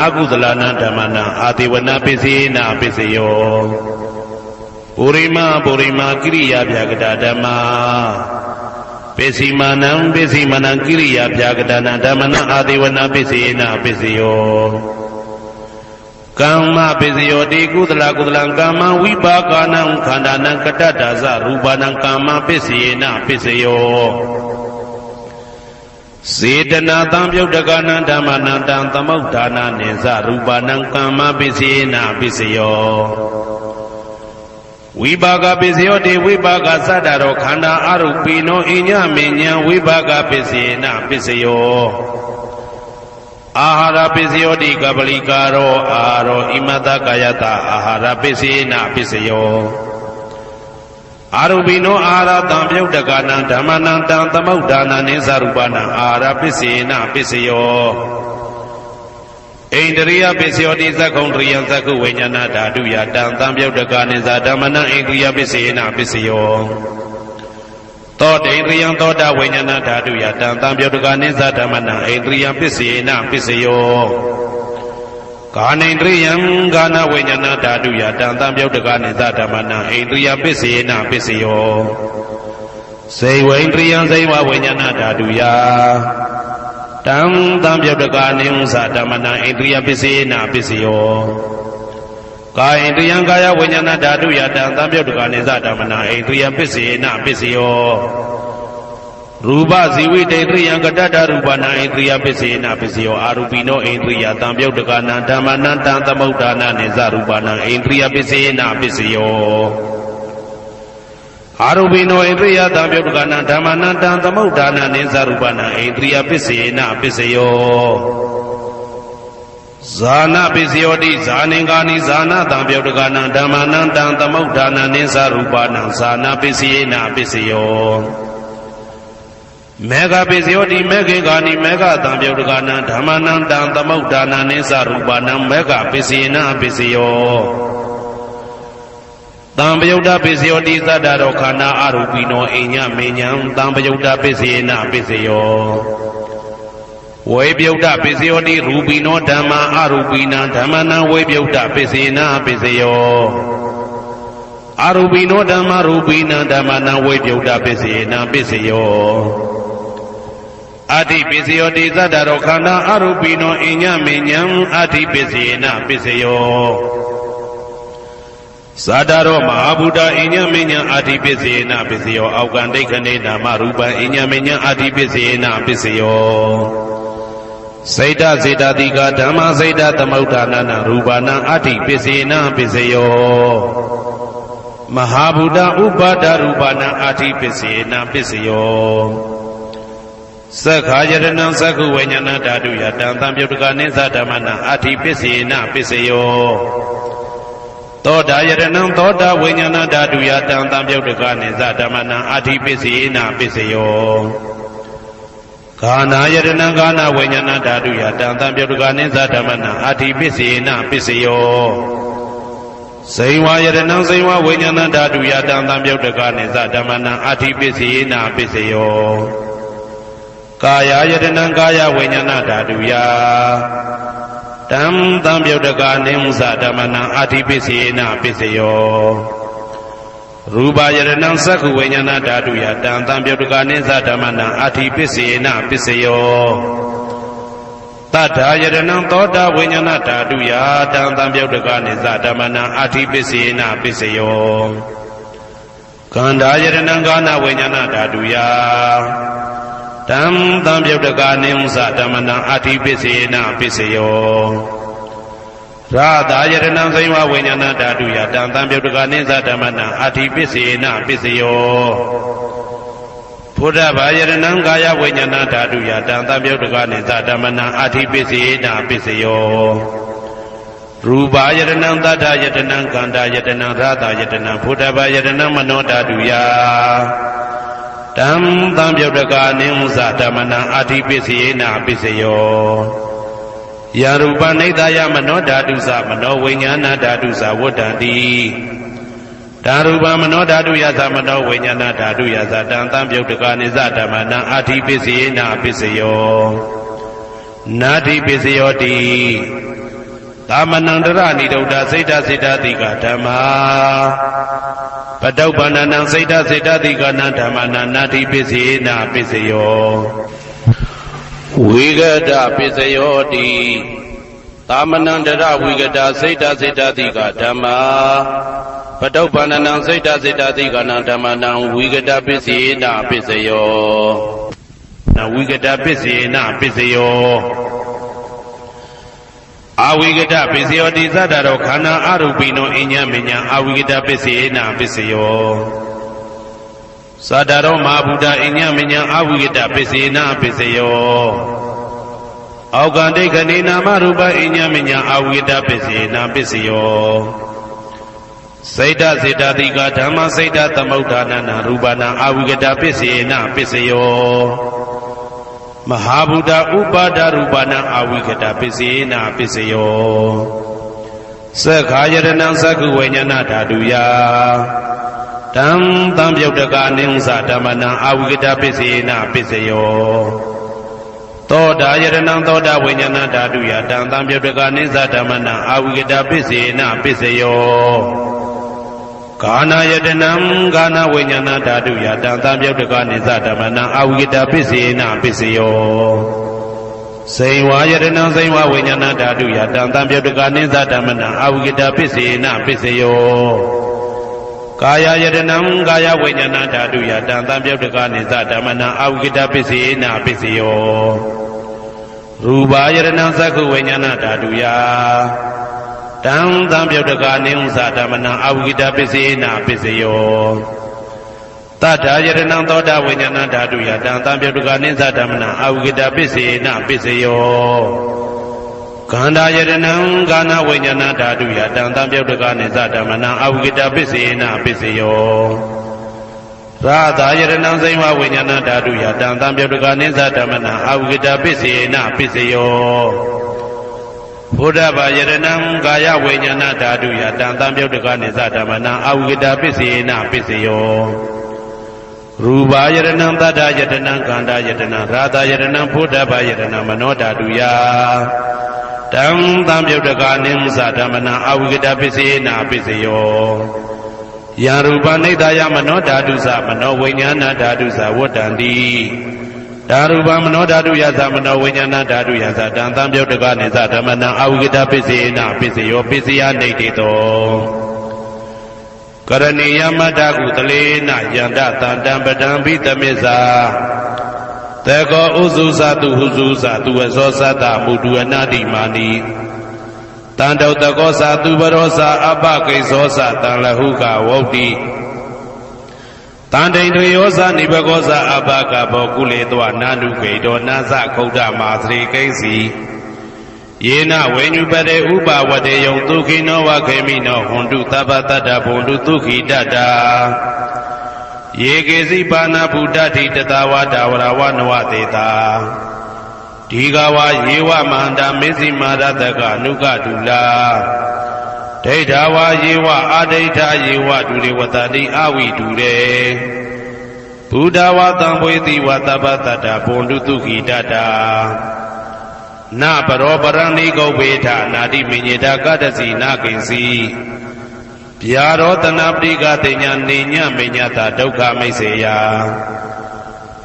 အကုသလနံဓမ္မနံအာဒေဝနာပိစေနပိစယောပုရိမာကိရိယာဗျာကတဓမ္မာပိစီမာနံကိရိယာဗျာကတနံဓမ္မနံအာဒေဝနာပိစေနပိစယောကမ္မပိစယောတိကုသလကမ္မဝိပါကနံခန္ဓာနံကတ္တဒါဇရူပနံကမ္မပိစေနပိစယောစေတနာတံပြုတ်တကနံဓမ္မနံတံသမုဋ္ဌာနာနိသရူပနံကမ္မပိစေနပိစယောဝိပါကပိစယောတိဝိပါကသတ္တရောခန္ဓာအရုပိနောအညမဉ္ဇံဝိပါကပိစေနပိစယောအာဟာရပိစယောတိကပလိကာရောအာရောဣမတကာယတအာဟာရပိစေနပိစယောအာရုပိနောအာဟာရတံပြုတ်တကနံဓမ္မနံတံသမုဋ္ဌာနာနိသရူပနံအာဟာရပိစေနပိစယောဣန္ဒရိယပိစယောတိသက္ကုံတရိယံသက္ကုဝိညာဏဓာတုယတံတံပြုတ်တကနိသဓမ္မနံဣန္ဒရိယပိစေနပိစယောသောတေန္ဒရိယံသောတာဝိညာဏဓာတုယတံတံပြုတ်တကနိသဓမ္မနံဣန္ဒရိယပိစေနပိစယောကာနိန္ဒရိယံကာနဝိညာဏဓာတုယတံတံပြုတ်တကနိသဓမ္မနံဣန္ဒရိယပိစေနပိစယောစေဝိန္ဒရိယံစေဝဝိညာဏဓာတုယတံတံပြုတ်တကနိဥ္စဓမ္မနံဣန္ဒရိယပိစေနပိစယော ကာယိယံကာယဝိညာဏဓာတုယတံသံပြုတ်တကာနိသဓမ္မနာဣန္ဒြိယပစ္စေနပစ္စယောရူပဇီဝိတေတရိယံကတ္တရူပနာဣန္ဒြိယပစ္စေနပစ္စယောအာရူပိနောဣန္ဒြိယသံပြုတ်တကာနံဓမ္မနံတံသမုဒ္ဒါနနိသရူပနာဣန္ဒြိယပစ္စေနပစ္စယောအာရူပိနောဣန္ဒြိယသံပြုတ်တကာနံဓမ္မနံတံသမုဒ္ဒါနနိသရူပနာဣန္ဒြိယပစ္စေနပစ္စယောဇာနာပစ္စယောတိဇာနင်္ဂာနိဇာနာတံပြုတ်တကာနံဓမ္မနံတံသမုဒ္ဒါနနိသရူပနာဇာနာပစ္စယေနပစ္စယောမေဃပစ္စယောတိမေခေကာနိမေဃတံပြုတ်တကာနံဓမ္မနံတံသမုဒ္ဒါနနိသရူပနာမေဃပစ္စယေနပစ္စယောတံပယုတ်တပစ္စယောတိသတ္တရောခန္ဓာအရူပိနောအိညမေညံတံပယုတ်တပစ္စယေနပစ္စယောဝေပြုတ်တပစ္စယောတိရူပိနောဓမ္မာအရူပိနံဓမ္မနံဝေပြုတ်တပစ္စေနပစ္စယောအရူပိနောဓမ္မာရူပိနံဓမ္မနံဝေပြုတ်တပစ္စေနပစ္စယောအတ္တိပစ္စယောတိသတ္တရောခန္ဓာအရူပိနောအိညမေညံအတ္တိပစ္စေနပစ္စယောဇာတရောမဟာဗုဒ္ဓအိညမေညံအတ္တိပစ္စေနပစ္စယောအောက်ကံဒိဋ္ဌနေနာမရူပံအိညမေညံအတ္တိပစ္စေနပစ္စယောစိတ်တစေတတိကဓမ္မစိတ်တသမုဋ္ဌာနနာရူပနာအတ္တိပစ္စေနပစ္စယောမဟာဗုဒ္ဓဥပါဒရူပနာအတ္တိပစ္စေနပစ္စယောသက္ခာယတနံသက္ခုဝိညာဏဓာတုယတံသံပြုတ်တကနိသဓမ္မနာအတ္တိပစ္စေနပစ္စယောသောတာယတနံသောတာဝိညာဏဓာတုယတံသံပြုတ်တကနိသဓမ္မနာအတ္တိပစ္စေနပစ္စယောကာနာယတနံကာနာဝိညာဏဓာတုယတံသံပြုတ်တကနိသဓမ္မနာအတ္တိပစ္စေနပစ္စယောဇိဝယတနံဇိဝဝိညာဏဓာတုယတံသံပြုတ်တကနိသဓမ္မနာအတ္တိပစ္စေနပစ္စယောကာယယတနံကာယဝိညာဏဓာတုယတံသံပြုတ်တကနိသဓမ္မနာအတ္တိပစ္စေနပစ္စယောရူပယတနံသက္ခုဝိညာဏဓာတုယတံသံပြုတ်တကနိသဓမ္မနာအတ္တိပစ္စေနပစ္စယောတတ္ထာယတနံသောတာဝိညာဏဓာတုယတံသံပြုတ်တကနိသဓမ္မနာအတ္တိပစ္စေနပစ္စယောကန္ဓာယတနံကာနဝိညာဏဓာတုယတံသံပြုတ်တကနိသဓမ္မနာအတ္တိပစ္စေနပစ္စယောရာသာယတနံဇိဝဝိညာဏဓာတုယတံသံပြုတ်တကနိသဓမ္မနာအတ္တိပစ္စေနပစ္စယောဘုဒ္ဓဘာယတနံကာယဝိညာဏဓာတုယတံသံပြုတ်တကနိသဓမ္မနာအတ္တိပစ္စေနပစ္စယောရူပယတနံသတ္တယတနံကန္တာယတနံရာသာယတနံဘုဒ္ဓဘာယတနံမနောဓာတုယတံသံပြုတ်တကနိသဓမ္မနာအတ္တိပစ္စေနပစ္စယောယရူပနိဒာယမနောဓာတုသမနောဝိညာဏဓာတုသဝတ္တံတိဓာရူပမနောဓာတုယသမနောဝိညာဏဓာတုယသတံသံပြုတ်တကနိသဓမ္မနာအတ္တိပစ္စေနပစ္စယောနာတိပစ္စယောတိသမနန္တရဏိဒုဒ္ဓစိတ်တစေတတိကဓမ္မာပတုပ္ပန္နံစိတ်တစေတတိကနံဓမ္မနာနာတိပစ္စေနပစ္စယောဝိဂဒပစ္စယောတိသမနန္တရဝိဂဒစိတ်တစေတတိကဓမ္မာပတုပ္ပန္နံစိတ်တစေတတိကနံဓမ္မနံဝိဂဒပစ္စေနပစ္စယောနဝိဂဒပစ္စေနပစ္စယောအဝိဂဒပစ္စယောတိသတ္တရောခန္ဓာအရူပိနောအညမညအဝိဂဒပစ္စေနပစ္စယောသတ္တရောမဟာဗုဒ္ဓအညမညအဝိဂဒပစ္စေနပစ္စယောအောက်ကံဒိဋ္ဌနေနာမရူပအညမညအဝိဂဒပစ္စေနပစ္စယောစိတ်တစေတတိကဓမ္မစိတ်တသမုဋ္ဌာနနာရူပနာအဝိဂဒပစ္စေနပစ္စယောမဟာဗုဒ္ဓဥပါဒရူပနာအဝိဂဒပစ္စေနပစ္စယောသက္ခာယတနံသက္ခုဝိညာဏဓာတုယတံသံပြုတ်တကနိသဓမ္မနာအဝိဂဒပစ္စေနပစ္စယောသောတာယတနံသောတာဝိညာဏဓာတုယတံသံပြုတ်တကနိသဓမ္မနာအဝိဂဒပစ္စေနပစ္စယောကာနာယတနံကာနာဝိညာဏဓာတုယတံသံပြုတ်တကနိသဓမ္မနာအဝိဂဒပစ္စေနပစ္စယော စိန်ဝါယတနာစိန်ဝဝိညာဏဓာတုယတံတံပြုတ်တကနိသဓမ္မနံအဝိကတပစ္စေနပစ္စယောကာယယတနံကာယဝိညာဏဓာတုယတံတံပြုတ်တကနိသဓမ္မနံအဝိကတပစ္စေနပစ္စယောရူပယတနာသက္ခုဝိညာဏဓာတုယတံတံပြုတ်တကနိသဓမ္မနံအဝိကတပစ္စေနပစ္စယောတတ္ထာယတနံသောတာဝိညာဏဓာတုယတံတံပြုတ်တကနိသဓမ္မနံအဝိကတပစ္စေနပစ္စယောခန္ဓာယတနံကာဏဝိညာဏဓာတုယတံတံပြုတ်တကနိသဓမ္မနံအဝိကတပစ္စေနပစ္စယောရာသာယတနံစိမ္မာဝိညာဏဓာတုယတံတံပြုတ်တကနိသဓမ္မနံအဝိကတပစ္စေနပစ္စယောဘုဒ္ဓဘာယတနံကာယဝိညာဏဓာတုယတံတံပြုတ်တကနိသဓမ္မနံအဝိကတပစ္စေနပစ္စယောရူပယတနံတတ္တယတနံခန္ဓာယတနံရာသယတနံဘုဒ္ဓဘာယတနံမနောဓာတုယတံတံပြုတ်တကနိသဓမ္မနံအဝိကတပစ္စေနပစ္စယောယံရူပနိဒာယမနောဓာတုသမနောဝိညာဏဓာတုသဝတ္တန္တိဓာရူပမနောဓာတုယသမနောဝိညာဏဓာတုယသတံတံပြုတ်တကနိသဓမ္မနံအဝိကတပစ္စေနပစ္စယောပစ္စယနိဋ္ဌိတောကရဏီယမတ္တကုတလေနယန္တတန္တံပဒံဘိသမစ္စာတေကောဥစုသတုဟုစုသတုဝဇောသတ္တမုဒုအနာတိမာနိတန္တုတကောသတုဘရောသအပကိစ္စောသတံလဟုကဝုတ်တိတန္တိတွေယောသနိဘကောသအပကဘောကုလေတောနာနုခေတောနာသခုဒ္ဓမာသရိကိဉ္စီယေနဝေညုပတေဥပဝတေယံဒုခိနောဝခေမိနောဟွန်တုသဗ္ဗတတ္တဘုံတုဒုခိတတ္တာယေကေစီပါဏဗုဒ္ဓတိတတဝါဒဝရဝနဝတေတာဒီဃဝယေဝမန္တာမေဇိမာရတကအနုကဒုလာဒိဋ္ဌဝါယေဝအာဒိဋ္ဌယေဝဒုရေဝတတိအဝိဒုရေဘုဒ္ဓဝါတံဘွေတိဝသဗ္ဗတတ္တဘုံတုဒုခိတတ္တာနပရောပရဏိကုပ္ပေထနာတိမညေတာကတ္တစီနာကိဉ္စီဗျာရောတနာပရိကတိညာနေညမေညတာဒုက္ခမိတ်စေယ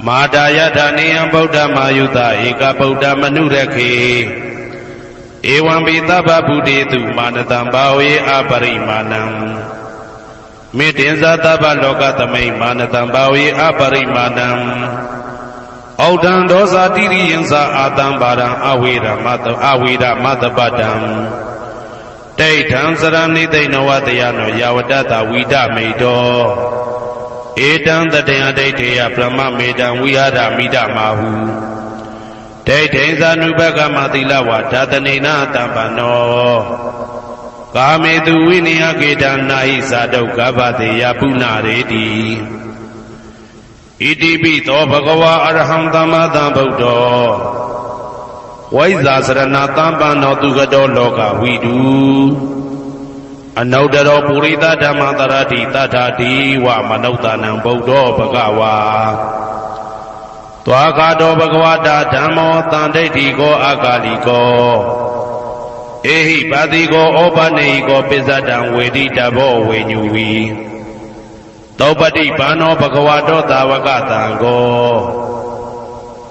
မာတာယထာနေယံဗုဒ္ဓမာယုတဧကဗုဒ္ဓမနုရခေဧဝံပိသဗ္ဗဗုတေတုမာနတံဘာဝေအပရိမာဏံမေတ္တင်္ဇာသဗ္ဗလောကသမိမာနတံဘာဝေအပရိမာဏံဩဒံဒောဇာတိရိယံသာအာတံပါရံအဝေရမတပတံဒိဋ္ဌံစရဏိသိဏဝတယနောယဝတ္တဝိဒမေတောဧတံတတယဒိဋ္ဌေယဗြဟ္မမေတံဝိဟာရမိဒမာဟုဒိဋ္ဌိဇာနုဘကမသီလဝါဓာတနေနတံပနောကာမေတုဝိနယကေတနာဟိသာဒုက္ခဗတေယပုဏ္ဏရေတိဣတိပိသောဘဂဝါအရဟံသမ္မာသမ္ဗုဒ္ဓောဝိဇ္ဇာစရဏတံပန္နောသူကတောလောကဝိတုအနုတ္တရောပုရိသဓမ္မတရတိတထာတိဝမနုဿာနံဗုဒ္ဓောဘဂဝါသွားခါတောဘဂဝတာဓမ္မောတန်ဒိဋ္ဌိကောအကာလိကောဧဟိပါတိကောဩပနေဟိကောပိစ္ဆတံဝေတိတဘောဝေညူဝီသောပတိဘာနောဘဂဝတောသာဝကတံကော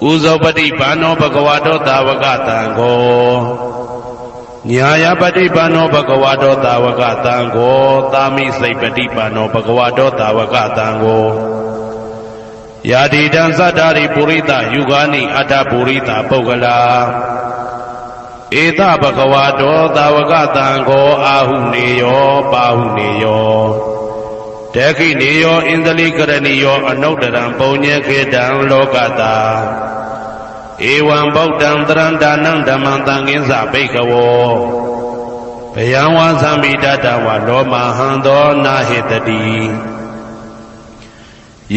ဥဇောပတိဘာနောဘဂဝတောသာဝကတံကောညာယပတိဘာနောဘဂဝတောသာဝကတံကောသာမိစိတ်ပတိဘာနောဘဂဝတောသာဝကတံကောယာတိတံသတ္တာရိပုရိသယုဂာနိအတ္တပုရိသပုဂ္ဂလာဧတဘဂဝတောသာဝကတံကောအာဟုနေယောပါဟုနေယောတေခိနေယောဣန္ဒလိကရဏီယောအနုတ္တရံပုံညေခေတံလောကတာဧဝံဗုဒ္ဓံတရံဒါနံဓမ္မံသံဃိသဘိက္ခဝောဘယံဝါသမိတတဝလောမဟံသောနာဟိတတိ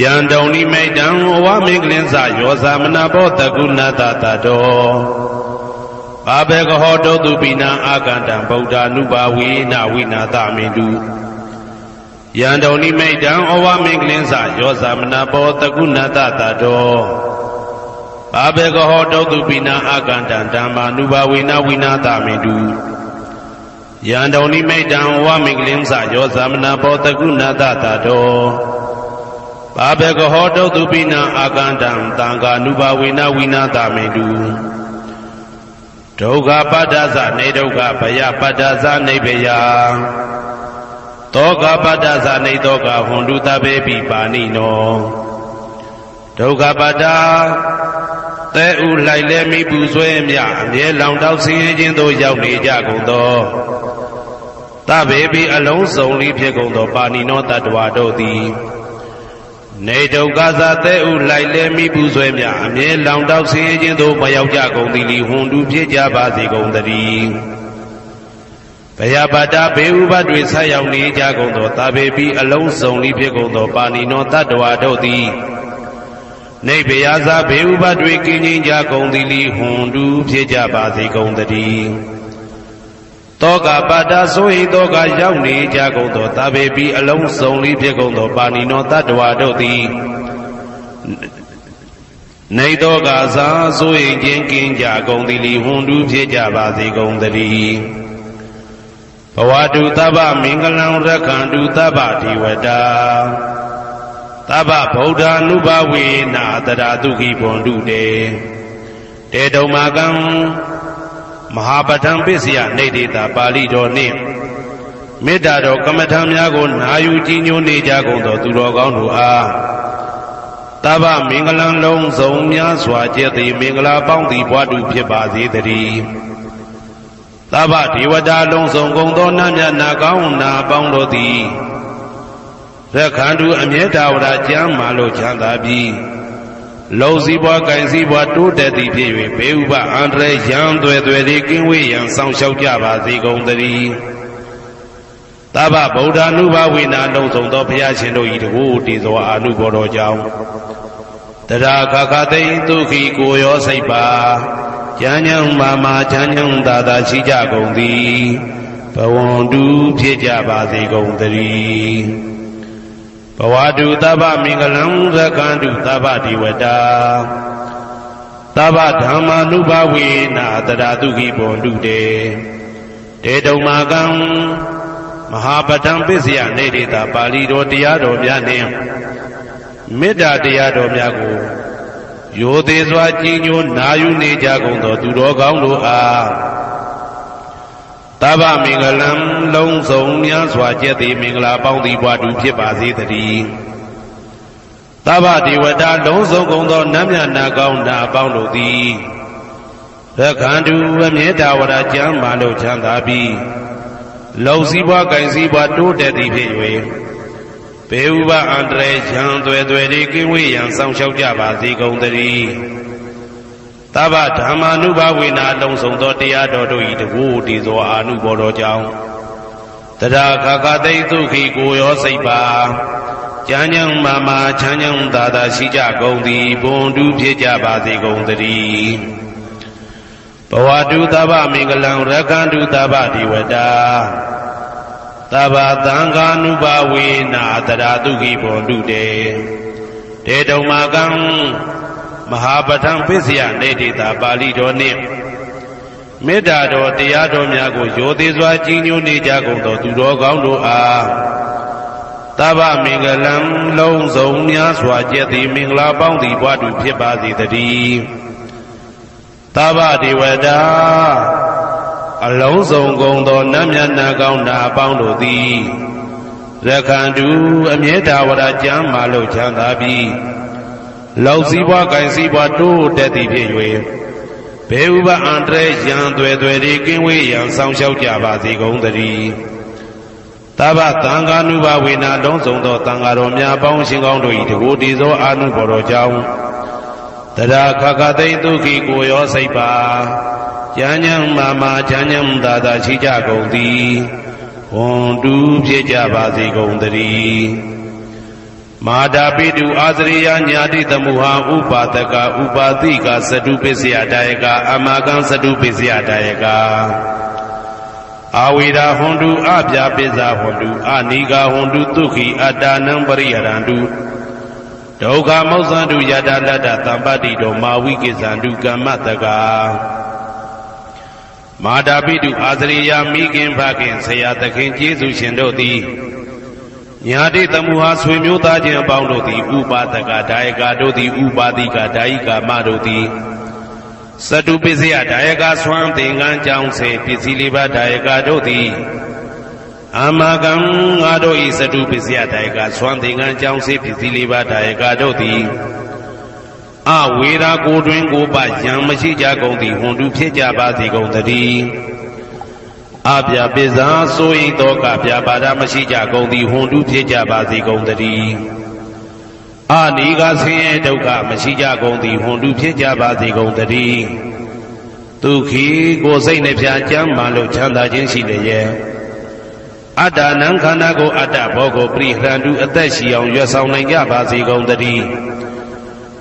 ယံတုံနိမိတံဝါမေကလင်းစယောသမနာဘောတကုဏတတတောဘာဘေကဟောတောတုပိနံအာကန္တံဗုဒ္ဓ ानु ဘာဝေနဝိနာသမိတုယံတုံနိမိတံဩဝမေကလင်းစယောသမနာဘောတကုဏတတတောဘာဘေကဟောတောတုပိနံအာကန္တံဓမ္မာ ानु ဘာဝေနဝိနာသမိတုယံတုံနိမိတံဩဝမေကလင်းစယောသမနာဘောတကုဏတတတောဘာဘေကဟောတုပိနံအာကန္တံသံဃာ ानु ဘာဝေနဝိနာသမိတု ဒုက္ခပတ္တသနေဒုက္ခဘယပတ္တသနေဘယသောကပတ္တသနေသောကဟွန်တုတဘေပိပါဏိနောဒုက္ခပတ္တသဲဥလိုက်လဲမိပူဆွဲမြအမြဲလောင်တောက်ဆင်းရဲခြင်းသို့ရောက်နေကြကုန်သောတဘေပိအလုံးစုံလေးဖြစ်ကုန်သောပါဏိနောတတ္တဝါတို့သည်နေဒုက္ခသသဲဥလိုက်လဲမိပူဆွဲမြအမြဲလောင်တောက်ဆင်းရဲခြင်းသို့မရောက်ကြကုန်သည်လီဟွန်တုဖြစ်ကြပါစေကုန်သတည်းဘယပတ္တဘေဥပတွေဆက်ရောက်နေကြကုန်သောတဘေပိအလုံးစုံလေးဖြစ်ကုန်သောပါဏိနောတတ္တဝါတို့သည်နေဘယဇာဘေဥပတွေကင်းခြင်းကြကုန်သည်လီဟွန်တုဖြစ်ကြပါစေကုန်သတည်းတောကပတ္တဆိုဟိတောကရောက်နေကြကုန်သောတဘေပိအလုံးစုံလေးဖြစ်ကုန်သောပါဏိနောတတ္တဝါတို့သည်နေတောကဇာဆိုဟိခြင်းကင်းကြကုန်သည်လီဟွန်တုဖြစ်ကြပါစေကုန်သတည်းဘဝတုသဗ္ဗမင်္ဂလံရက္ခန္တုသဗ္ဗဒေဝတာသဗ္ဗဗုဒ္ဓ ानु ဘဝေနာတရာတုခိဘွန်တုတေတုံမာကံမဟာပဋ္ဌံပစ္စယနေတေတာပါဠိတော်နှင့်မေတ္တာတော်ကမ္မထံများကိုနာယူကြည်ညိုနေကြကုန်သောသူတော်ကောင်းတို့အားသဗ္ဗမင်္ဂလံလုံးစုံများစွာကျက်သည်မင်္ဂလာပေါင်းသည်ဘွားတူဖြစ်ပါစေတည်းသဗ္ဗဒေဝတာလုံးစုံကုန်သောနတ်မြတ်နာကောင်းနာပေါင်းတို့သည်ရက္ခန္တုအမြဲတာဝရကျမ်းမာလို့ချမ်းသာပြီးလုံစည်းပွားကင်စည်းပွားတိုးတက်သည်ဖြစ်၍ဘေဥပအန္တရာယ်ရန်သွဲသွဲတွေကင်းဝေးရန်ဆောင်ရှောက်ကြပါစေကုန်သတည်းသဗ္ဗဗုဒ္ဓ ानु ဘဝေနာလုံးစုံသောဘုရားရှင်တို့၏တကူတည်သောအာနုဘောတော်ကြောင့်တရာခခသိဒုက္ခိကိုရောစိတ်ပါကျမ်းညံမာမာချမ်းညံသာသာရှိကြကုန်သည်ဘဝန္တုဖြစ်ကြပါစေကုန်သတည်းဘဝတုသဗ္ဗမင်္ဂလံရက္ခန္တုသဗ္ဗဒေဝတာသဗ္ဗဓမ္မာနုဘဝေနာတရာတုခိဘွန်တုတေတုံမာကံမဟာပဋ္ဌံပစ္စယနေတေတာပါဠိတော်တရားတော်များနှင့်မေတ္တာတရားတော်များကိုရိုသေစွာကြည်ညိုနာယူနေကြကုန်သောသူတော်ကောင်းတို့အားသဗ္ဗမင်္ဂလံလုံးစုံများစွာကျက်သည်မင်္ဂလာပေါင်းသည်ဘွားတူဖြစ်ပါစေတည်းသဗ္ဗဒေဝတာလုံးစုံကုန်သောနတ်မြတ်နာကောင်းနာပေါင်းတို့သည်ရက္ခန္တုအမြဲတာဝရကျမ်းမာလို့ချမ်းသာပြီးလုံစည်းပွားကင်စည်းပွားတိုးတက်သည်ဖြစ်၍ဘေဥပအန္တရာယ်ရန်သွဲသွဲတွေကင်းဝေးရန်ဆောင်ရှောက်ကြပါစေကုန်သတည်းသဗ္ဗဓမ္မာနုဘဝေနာလုံးစုံသောတရားတော်တို့၏တကူတည်သောအာနုဘောတော်ကြောင့်တရာခခသိဒုက္ခိကိုရောစိတ်ပါကျမ်းညံမာမာချမ်းညံသာသာရှိကြကုန်သည်ဘွန်တုဖြစ်ကြပါစေကုန်သတည်းဘဝတုသဗ္ဗမင်္ဂလံရက္ခန္တုသဗ္ဗဒေဝတာသဗ္ဗသံဃာနုဘဝေနာတရာတုခိဘွန်တုတေတုံမာကံမဟာပဋ္ဌံပစ္စယနေတေတာပါဠိတော်နှင့်မေတ္တာတော်တရားတော်များကိုရိုသေစွာကြည်ညိုနေကြကုန်သောသူတော်ကောင်းတို့အားသဗ္ဗမင်္ဂလံလုံးစုံများစွာကျက်သည်မင်္ဂလာပေါင်းသည်ဘွားတူဖြစ်ပါစေတည်းသဗ္ဗဒေဝတာအလုံးစုံကုန်သောနတ်မြတ်နာကောင်းနာပေါင်းတို့သည်ရက္ခန္တုအမြဲတာဝရကျမ်းမာလို့ချမ်းသာပြီးလုံစည်းပွားကင်စည်းပွားတိုးတက်သည်ဖြစ်၍ဘေဥပအန္တရာယ်ရန်သွဲသွဲတွေကင်းဝေးရန်ဆောင်ရှောက်ကြပါစေကုန်သတည်းသဗ္ဗသံဃာနုဘဝေနာလုံးစုံသောသံဃာတော်များပေါင်းရှင်ကောင်းတို့၏တကူတည်သောအာနုဘော်တော်ကြောင့်တရာခခသိဒုက္ခိကိုရောစိတ်ပါကျမ်းညံမာမာချမ်းညံသာသာရှိကြကုန်သည်ဘွန်တူဖြစ်ကြပါစေကုန်သတည်းမာတာပိတုအာသရိယညာတိသမုဟာဥပါဒကဥပါတိကသတုပစ္စယတာယကအမကံသတုပစ္စယတာယကအာဝေရာဟွန်တုအပြာပိဇာဟွန်တုအနိဂါဟွန်တုဒုက္ခိအတ္တနံပရိယရန္တုဒုက္ခမောဇ္ဇန္တုယတာလတ္တသံပတ္တိတောမာဝိကိဇန္တုကမ္မတကမာတာပိတုအာသရိယမိခင်ဖခင်ဆရာသခင်ကျေးဇူးရှင်တို့သည်ညာတိသမုဟာဆွေမျိုးသားချင်းအပေါင်းတို့သည်ဥပါဒကဒါယကတို့သည်ဥပါတိကဒါယိကာမတို့သည် စတုပစ္စယဒါယကဆွမ်းသင်္ကန်းကြောင့်စေပစ္စည်းလေးပါးဒါယကတို့သည်အာမကံငါတို့ဤစတုပစ္စယဒါယကဆွမ်းသင်္ကန်းကြောင့်စေပစ္စည်းလေးပါးဒါယကတို့သည်အဝေရာကိုတွင်ကိုပယံမရှိကြကုန်သည်ဟွန်တုဖြစ်ကြပါစေကုန်သတည်းအပြပိဇာဆိုရင်တော့ကပြပါဒမရှိကြကုန်သည်ဟွန်တုဖြစ်ကြပါစေကုန်သတည်းအာနိကဆင်းရဲဒုက္ခမရှိကြကုန်သည်ဟွန်တုဖြစ်ကြပါစေကုန်သတည်းဒုက္ခိကိုယ်စိတ်နှပြကြမ်းမှလို့ချမ်းသာခြင်းရှိလျက်အတ္တနံခန္ဓာကိုအတ္တဘောကိုပရိဟရန္တုအသက်ရှိအောင်ရွတ်ဆောင်နိုင်ကြပါစေကုန်သတည်း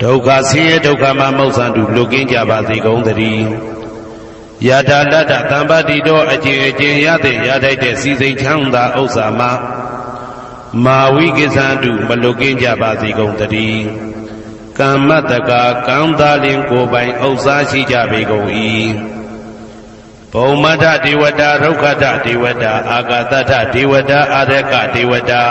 ဒုက္ခဆင်းရဲဒုက္ခမှမဟုတ်ဆန်တုလွတ်ကင်းကြပါစေကုန်သတည်းယထာတတ္တသံပတိတော်အကျင့်အကျင့်ရတဲ့ရထိုက်တဲ့စီစိန်ချမ်းသာဥစ္စာမှာမာဝိကိသန္တုမလွတ်ကင်းကြပါစေကုန်သတည်းကမ္မတကာကံသာလင်ကိုယ်ပိုင်ဥစ္စာရှိကြပေကုန်၏ဘုံမထဒေဝတာရုက္ခတဒေဝတာအာဂတထဒေဝတာအာရကဒေဝတာ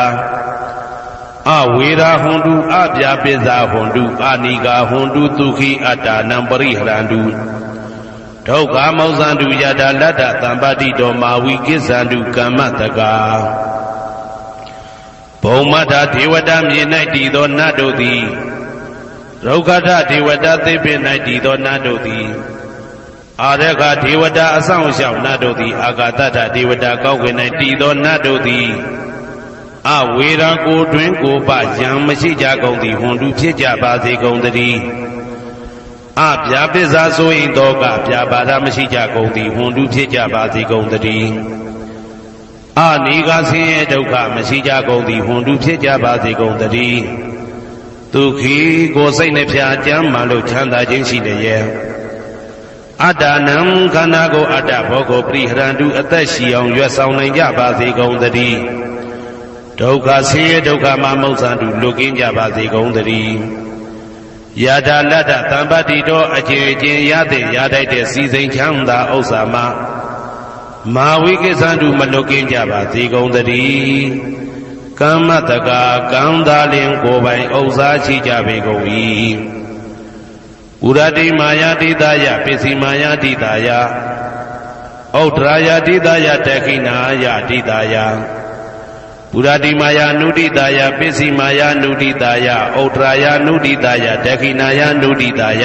အဝေရာဟွန်တုအပြာပိဇာဟွန်တုအာနိကာဟွန်တုဒုက္ခိအတ္တနံပရိဟရန္တုဒုက္ခမောဇန္တုယတာလတ္တသံပတိတောမာဝိကိစ္ဆန္တုကမ္မတကာဘုံမထဒေဝတာမြေ၌တည်သောနတ်တို့သည်ရုက္ခတဒေဝတာသေပင်၌တည်သောနတ်တို့သည်အာရကဒေဝတာအဆောင်ရှောက်နတ်တို့သည်အာဂတထဒေဝတာကောက်ွယ်၌တည်သောနတ်တို့သည်အဝေရာကိုတွင်ကိုပယံမရှိကြကုန်သည်ဟွန်တုဖြစ်ကြပါစေကုန်သတည်းအပြာပိဇာဆိုရင်တော့ကပြာပါဒမရှိကြကုန်သည်ဟွန်တုဖြစ်ကြပါစေကုန်သတည်းအနိကဆင်းရဲဒုက္ခမရှိကြကုန်သည်ဟွန်တုဖြစ်ကြပါစေကုန်သတည်းဒုက္ခိကိုယ်စိတ်နှပြကြမ်းမှလို့ချမ်းသာခြင်းရှိလျက်အတ္တနံခန္ဓာကိုအတ္တဘောကိုပရိဟရန္တုအသက်ရှိအောင်ရွတ်ဆောင်နိုင်ကြပါစေကုန်သတည်းဒုက္ခဆင်းရဲဒုက္ခမှမဟုတ်ဆန်တုလွတ်ကင်းကြပါစေကုန်သတည်းယထာလတ္တသံပတိတော်အကျင့်အကျင့်ရတဲ့ရထိုက်တဲ့စီစိန်ချမ်းသာဥစ္စာမှာမာဝိကိစ္ဆန္တုမလွတ်ကင်းကြပါစေကုန်သတည်းကမ္မတကာကံသာလင်ကိုယ်ပိုင်ဥစ္စာရှိကြပေကုန်၏ဥရတိမာယာတိတယပစ္စည်းမာယာတိတယဩဒရာယတိတယတခိနာယတိတယပုရတိမာယာနုဒိတာယပစ္စည်းမာယာနုဒိတာယဩဒရာယနုဒိတာယဒခိနာယနုဒိတာယ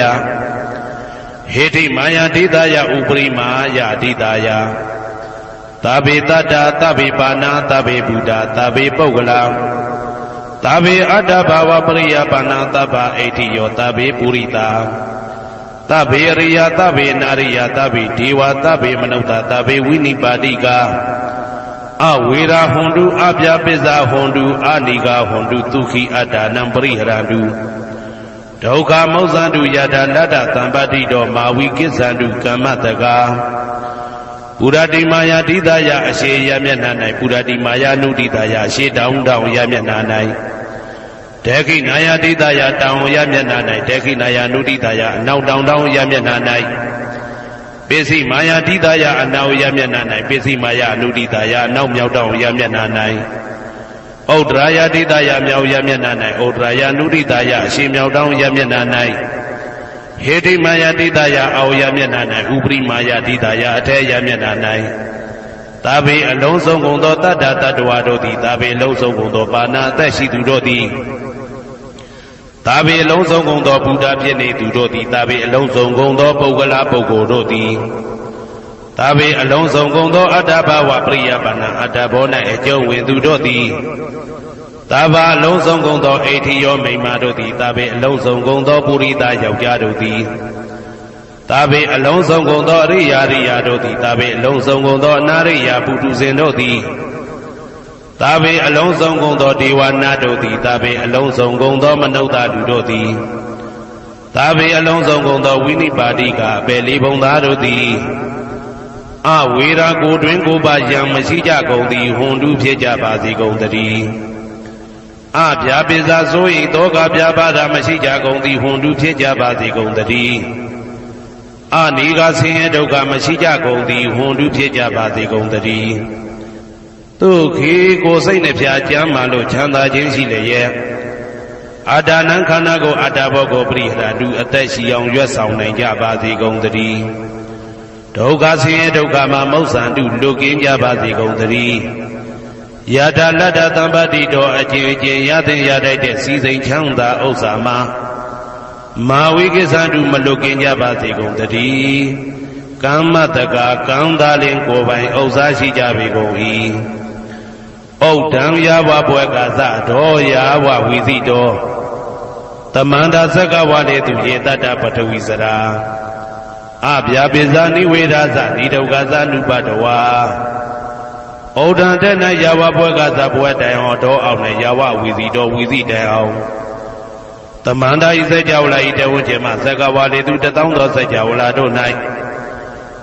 ဟေတိမာယာဒိတာယဥပရိမာယာဒိတာယသဗ္ဗေတတ္တာသဗ္ဗေပါဏာသဗ္ဗေဗုဒ္ဓသဗ္ဗေပုဂ္ဂလာသဗ္ဗေအတ္တဘာဝပရိယပါဏာသဗ္ဗဣတိယောသဗ္ဗေပုရိတာသဗ္ဗေရိယသဗ္ဗေနာရိယသဗ္ဗေဒေဝသဗ္ဗေမနုဿသဗ္ဗေဝိနိပါတိကအဝေရာဟွန်တုအပြာပိဇာဟွန်တုအာနိကာဟွန်တုဒုက္ခိအတ္တနံပရိဟရန္တုဒုက္ခမောဇန္တုယထာလတ္တသံပတိတောမာဝိကိစ္ဆန္တုကမ္မတကာပုရတိမာယာတိတယအရှိယမျက်နှာ၌ပုရတိမာယာနုတိတယအရှိတောင်တောင်ယမျက်နှာ၌ဒေခိနာယာတိတယတောင်ယမျက်နှာ၌ဒေခိနာယာနုတိတယအနောက်တောင်တောင်ယမျက်နှာ၌ပစ္စည်းမာယာတိတယအနောက်ယမျက်နှာ၌ပစ္စည်းမာယာနုတိတယအနောက်မြောက်တောင်ယမျက်နှာ၌ဩဒရာယတိတယမြောက်ယမျက်နှာ၌ဩဒရာယနုတိတယအရှိမြောက်တောင်ယမျက်နှာ၌ဟေတိမာယာတိတယအောယမျက်နှာ၌ဥပရိမာယာတိတယအထေယမျက်နှာ၌သာဘေအလုံးစုံကုန်သောတတ္တတ္တဝါတို့သည်သာဘေအလုံးစုံကုန်သောပါဏာအသက်ရှိသူတို့သည်သာဘေအလုံးစုံကုန်သောဘုရားဖြစ်နေသူတို့သည်သာဘေအလုံးစုံကုန်သောပုဂ္ဂလာပုဂ္ဂိုလ်တို့သည်သာဘေအလုံးစုံကုန်သောအတ္တဘာဝပရိယပါဏာအတ္တဘော၌အကျုံးဝင်သူတို့သည်သာဘာအလုံးစုံကုန်သောအိဋ္ဌိယောမိမ္မာတို့သည်သာဘေအလုံးစုံကုန်သောပုရိသယောက်ျားတို့သည်သာဘေအလုံးစုံကုန်သောအရိယာရိယာတို့သည်သာဘေအလုံးစုံကုန်သောအနာရိယာပုထုဇဉ်တို့သည်သာဘေအလုံးစုံကုန်သောဒေဝနာတို့သည်သာဘေအလုံးစုံကုန်သောမနုဿလူတို့သည်သာဘေအလုံးစုံကုန်သောဝိနိပါတိကအပေလေးဘုံသားတို့သည်အဝေရာကိုတွင်ကိုပါယံမရှိကြကုန်သည်ဟွန်တုဖြစ်ကြပါစေကုန်သတည်းအပြာပိဇာဆိုရင်တောကပြာပါဒမရှိကြကုန်သည်ဟွန်တုဖြစ်ကြပါစေကုန်သတည်းအနိကဆင်းရဲဒုက္ခမရှိကြကုန်သည်ဟွန်တုဖြစ်ကြပါစေကုန်သတည်းဒုက္ခိကိုယ်စိတ်နှပြကြမ်းမှလို့ချမ်းသာခြင်းရှိလျက် အာဒါနံခန္ဓာကိုအတ္တဘောကိုပရိဟရတုအသက်ရှိအောင်ရွတ်ဆောင်နိုင်ကြပါစေကုန်သတည်းဒုက္ခဆင်းရဲဒုက္ခမှာမောက္ဆန္တုလွတ်ကင်းကြပါစေကုန်သတည်းယထာလတ္တသံပတိတော်အကျဉ်းချင်းရသင်ရတတ်တဲ့စီစိန်ချမ်းသာဥစ္စာမှာမာဝိကိသန္တုမလွတ်ကင်းကြပါစေကုန်သတည်းကမ္မတကာကံသာလင်ကိုယ်ပိုင်ဥစ္စာရှိကြပေကုန်၏ဩဒံယာဝဘွယ်ကသတော်ယာဝဝီသိတော်သမန္တာသက္ကဝါလေသူရေတတ္တပထဝီစရာအဗျာပိဇာနိဝေဒသနိဒုက္ခသနုပတဝါဩဒံတဲ့၌ယာဝဘွယ်ကသဘွယ်တိုင်အောင်တော်အောင်နဲ့ယာဝဝီသိတော်ဝီသိတိုင်အောင်သမန္တာဤစကြဝဠာဤတဝဉ္ကျေမသက္ကဝါလေသူ1000သောစကြဝဠာတို့၌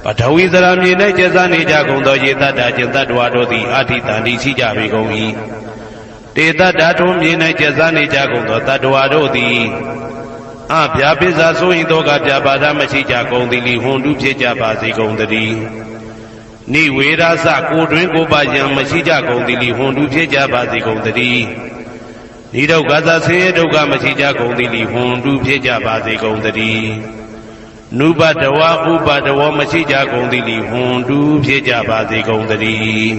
ပထဝီစရာမြေ၌ကျက်စားနေကြကုန်သောရေတတ္တကျင်တ္တဝါတို့သည်အာထိတန်တိရှိကြပေကုန်၏တေတ္တထုံးမြေ၌ကျက်စားနေကြကုန်သောတတ္တဝါတို့သည်အဗျာပိဇာဆိုရင်သောကပြပါဒမရှိကြကုန်သည်လိဟွန်တုဖြစ်ကြပါစေကုန်သတည်းနိဝေရသကိုတွင်ကိုပါယံမရှိကြကုန်သည်လိဟွန်တုဖြစ်ကြပါစေကုန်သတည်းနိဒုက္ခသဆင်းရဲဒုက္ခမရှိကြကုန်သည်လိဟွန်တုဖြစ်ကြပါစေကုန်သတည်းနုပတဝဥပတဝမရှိကြကုန်သည်လိဟွန်တုဖြစ်ကြပါစေကုန်သတည်း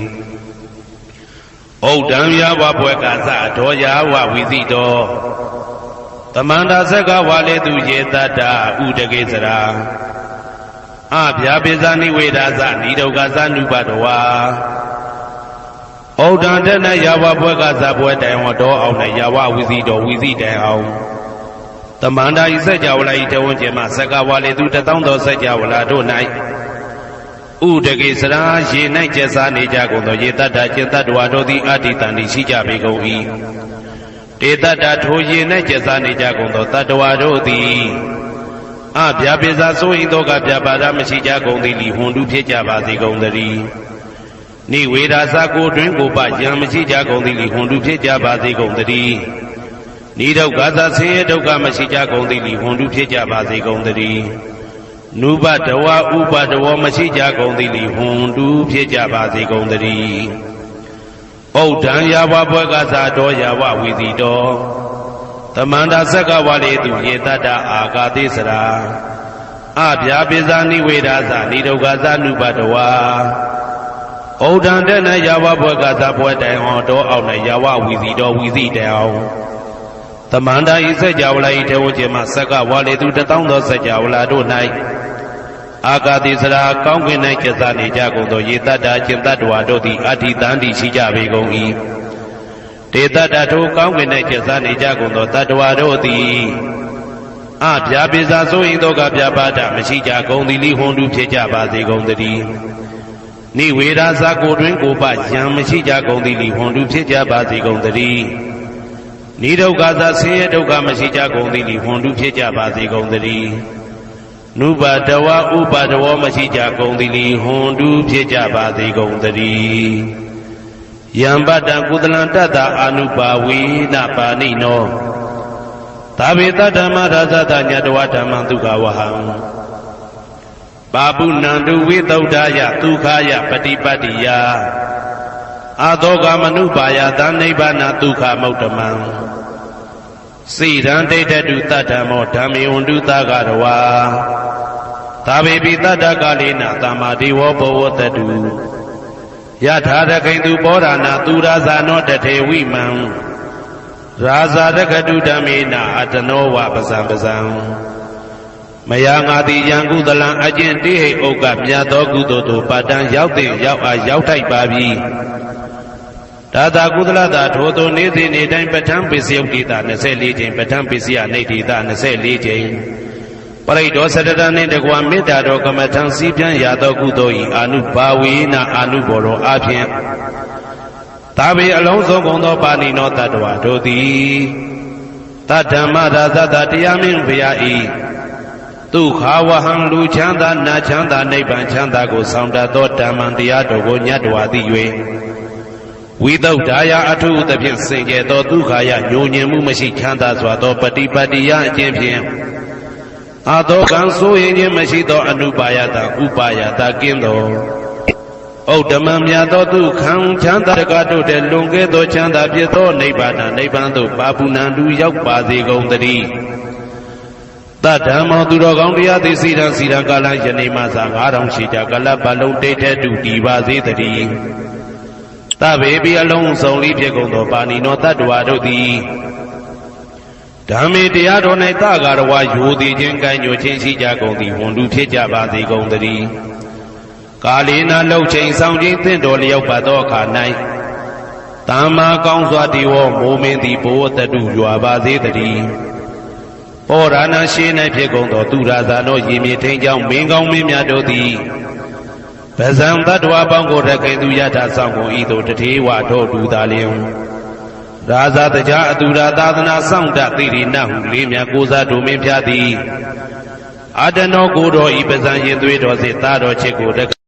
ဩဒံယာဝဘွယ်ကသတော်ယာဝဝီသိတော်သမန္တာသက္ကဝါလေသူရေတတ္တဥဒကေစရာအဗျာပိဇာနိဝေဒသနိဒုက္ခသနုပတဝါဩဒံတနယာဝဘွယ်ကသဘွယ်တိုင်ဟောတော်အောင်နဲ့ယာဝဝီသိတော်ဝီသိတိုင်အောင်သမန္တာဤစကြဝဠာဤတဝဉ္ကျေမသက္ကဝါလေသူ1000သောစကြဝဠာတို့၌ဥဒကေစရာရေ၌ကျက်စားနေကြကုန်သောရေတတ္တကျင်တတ္တဝါတို့သည်အာတိတန်တိရှိကြပေကုန်၏တေတ္တထိုရေ၌ကျက်စားနေကြကုန်သောတတ္တဝါတို့သည်အဗျာပိဇာဆိုရင်သောကပြပါဒမရှိကြကုန်သည်လိဟွန်တုဖြစ်ကြပါစေကုန်သတည်းနိဝေဒသကိုတွင်ကိုပယံမရှိကြကုန်သည်လိဟွန်တုဖြစ်ကြပါစေကုန်သတည်းနိဒုက္ခသဆင်းရဲဒုက္ခမရှိကြကုန်သည်လိဟွန်တုဖြစ်ကြပါစေကုန်သတည်းနုပတဝဥပတဝမရှိကြကုန်သည်လိဟွန်တုဖြစ်ကြပါစေကုန်သတည်းဩဒံယာဝဘွယ်ကသတော်ယာဝဝီသိတော်သမန္တာသက္ကဝါလေသူရေတတ္တအာဂါတိစရာအဗျာပိဇာနိဝေဒသနိဒုက္ခသနုပတဝါဩဒံတဲ့၌ယာဝဘွယ်ကသဘွယ်တိုင်အောင်တော်အောင်နဲ့ယာဝဝီသိတော်ဝီသိတိုင်အောင်သမန္တာဤစကြဝဠာဤထေဝဉ္ကျေမသက္ကဝါလေသူ1000သောစကြဝဠာတို့၌အာဂါတိစရာကောင်းကင်၌ကျက်စားနေကြကုန်သောရေတတ္တကျင်တတ္တဝါတို့သည်အာထိတန်တိရှိကြပေကုန်၏တေတ္တထိုကောင်းကင်၌ကျက်စားနေကြကုန်သောတတ္တဝါတို့သည်အဗျာပိဇာဆိုရင်သောကပြပါဒမရှိကြကုန်သည်လိဟွန်တုဖြစ်ကြပါစေကုန်သတည်းနိဝေဒသကိုတွင်ကိုပယံမရှိကြကုန်သည်လိဟွန်တုဖြစ်ကြပါစေကုန်သတည်းနိဒုက္ခသဆင်းရဲဒုက္ခမရှိကြကုန်သည်လိဟွန်တုဖြစ်ကြပါစေကုန်သတည်းနုပတဝဥပတဝမရှိကြကုန်သည်လိဟွန်တုဖြစ်ကြပါစေကုန်သတည်းယံပတ္တကုသလံတတ္တအာနုပါဝေနပါဏိနောသာဝေတဓမ္မရာဇတညတဝဓမ္မဒုက္ခဝဟံပါပုဏ္ဏံတုဝိသုဒ္ဓယဒုက္ခယပฏิပတ္တိယအာသောကမနုပါယသနိဗ္ဗာနဒုက္ခမုတ္တမံစိရံဒိဋ္ဌတုတတ္တမောဓမ္မေဝန္တုသကရဝါသာဝေပိတတ္တကာလေနသမ္မာဒေဝဘဝတတုယထာရခိတုပောရဏသူရာဇာနောတထေဝိမံရာဇာရခတုဓမ္မေနအတနောဝပဇံပဇံမယာငါတိယံကုသလံအကျင့်တိဟိဥက္ကမြတ်သောကုသိုလ်တို့ပါတံရောက်တဲ့ရောက်အားရောက်ထိုက်ပါပြီဒါသာကုသလတာထိုသို့နေ့စဉ်နေ့တိုင်းပဋ္ဌာန်းပစ္စယုတ်တိတာ24ကြိမ်ပဋ္ဌာန်းပစ္စယနေတိတာ24ကြိမ်ပရိဒောစတတနှင့်တကွာမေတ္တာတော်ကမ္မထံစည်းပြန်ရသောကုသိုလ်၏အာနုဘာဝေနအာနုဘောရောအဖြင့်သာဝေအလုံးစုံကုန်သောပါဏိနောတတ္တဝါတို့သည်တတ္ထမရာဇတတရားမင်းဘုရား၏ဒုက္ခဝဟံလူချမ်းသာနာချမ်းသာနိဗ္ဗာန်ချမ်းသာကိုဆောင်တတ်သောဓမ္မံတရားတော်ကိုညတ်တော်သည်၍ဝိသုဒ္ဓါယအထုသဖြင့်စင်ကြယ်သောဒုက္ခယညှို့ညင်မှုမရှိချမ်းသာစွာသောပฏิပတ္တိယအကျင့်ဖြင့်အာသောကံဆိုရင်ခြင်းမရှိသောအနုပါယတာဥပါယတာကင်းသော ဩဓမ္မမြတ်သောသူခံချမ်းသာတကားတို့တဲ့လွန်ကဲသောချမ်းသာဖြစ်သောနိဗ္ဗာန်နိဗ္ဗာန်သို့ပါပုဏ္ဏတူရောက်ပါစေကုန်သတည်းတတ္ဓမ္မောသူတော်ကောင်းတရားသိစီရန်စီရန်ကာလယနေ့မှသာ9000ရှိကြကလပ်ပတ်လုံးတိတ်တဲ့တူတည်ပါစေတည်းတဗေပိအလုံးစုံလေးဖြစ်ကုန်သောပါဏိနောတတ္တဝါတို့သည်ဓမ္မေတရားတော်၌တဂါရဝယိုသည်ခြင်းကံ့ညွှန်ခြင်းရှိကြကုန်သည်ဝန်တူဖြစ်ကြပါစေကုန်သတည်းကာလေနာလှုပ်ချိန်ဆောင်ခြင်းသင့်တော်လျောက်ပါသောအခါ၌တမ္မာကောင်းစွာတည်ဝမိုးမင်းသည်ဘိုးတတုရွာပါစေတည်းဩရဏရှိ၌ဖြစ်ကုန်သောသူရာဇာတို့ရေမြေထိန်ကြောင့်မင်းကောင်းမင်းများတို့သည်ဗဇံတတ္တဝါပေါင်းကိုရခင်သူယထာဆောင်ကုန်ဤသို့တထေဝတို့တူသာလျင်ရာဇာတကြားအတူရာသာသနာဆောင်တသိရိနဟုလေးမြတ်ကိုစားတို့မင်းဖျားသည်အာတနောကိုတော်ဤပဇံရင်သွေးတော်စေသားတော်ချစ်ကိုတ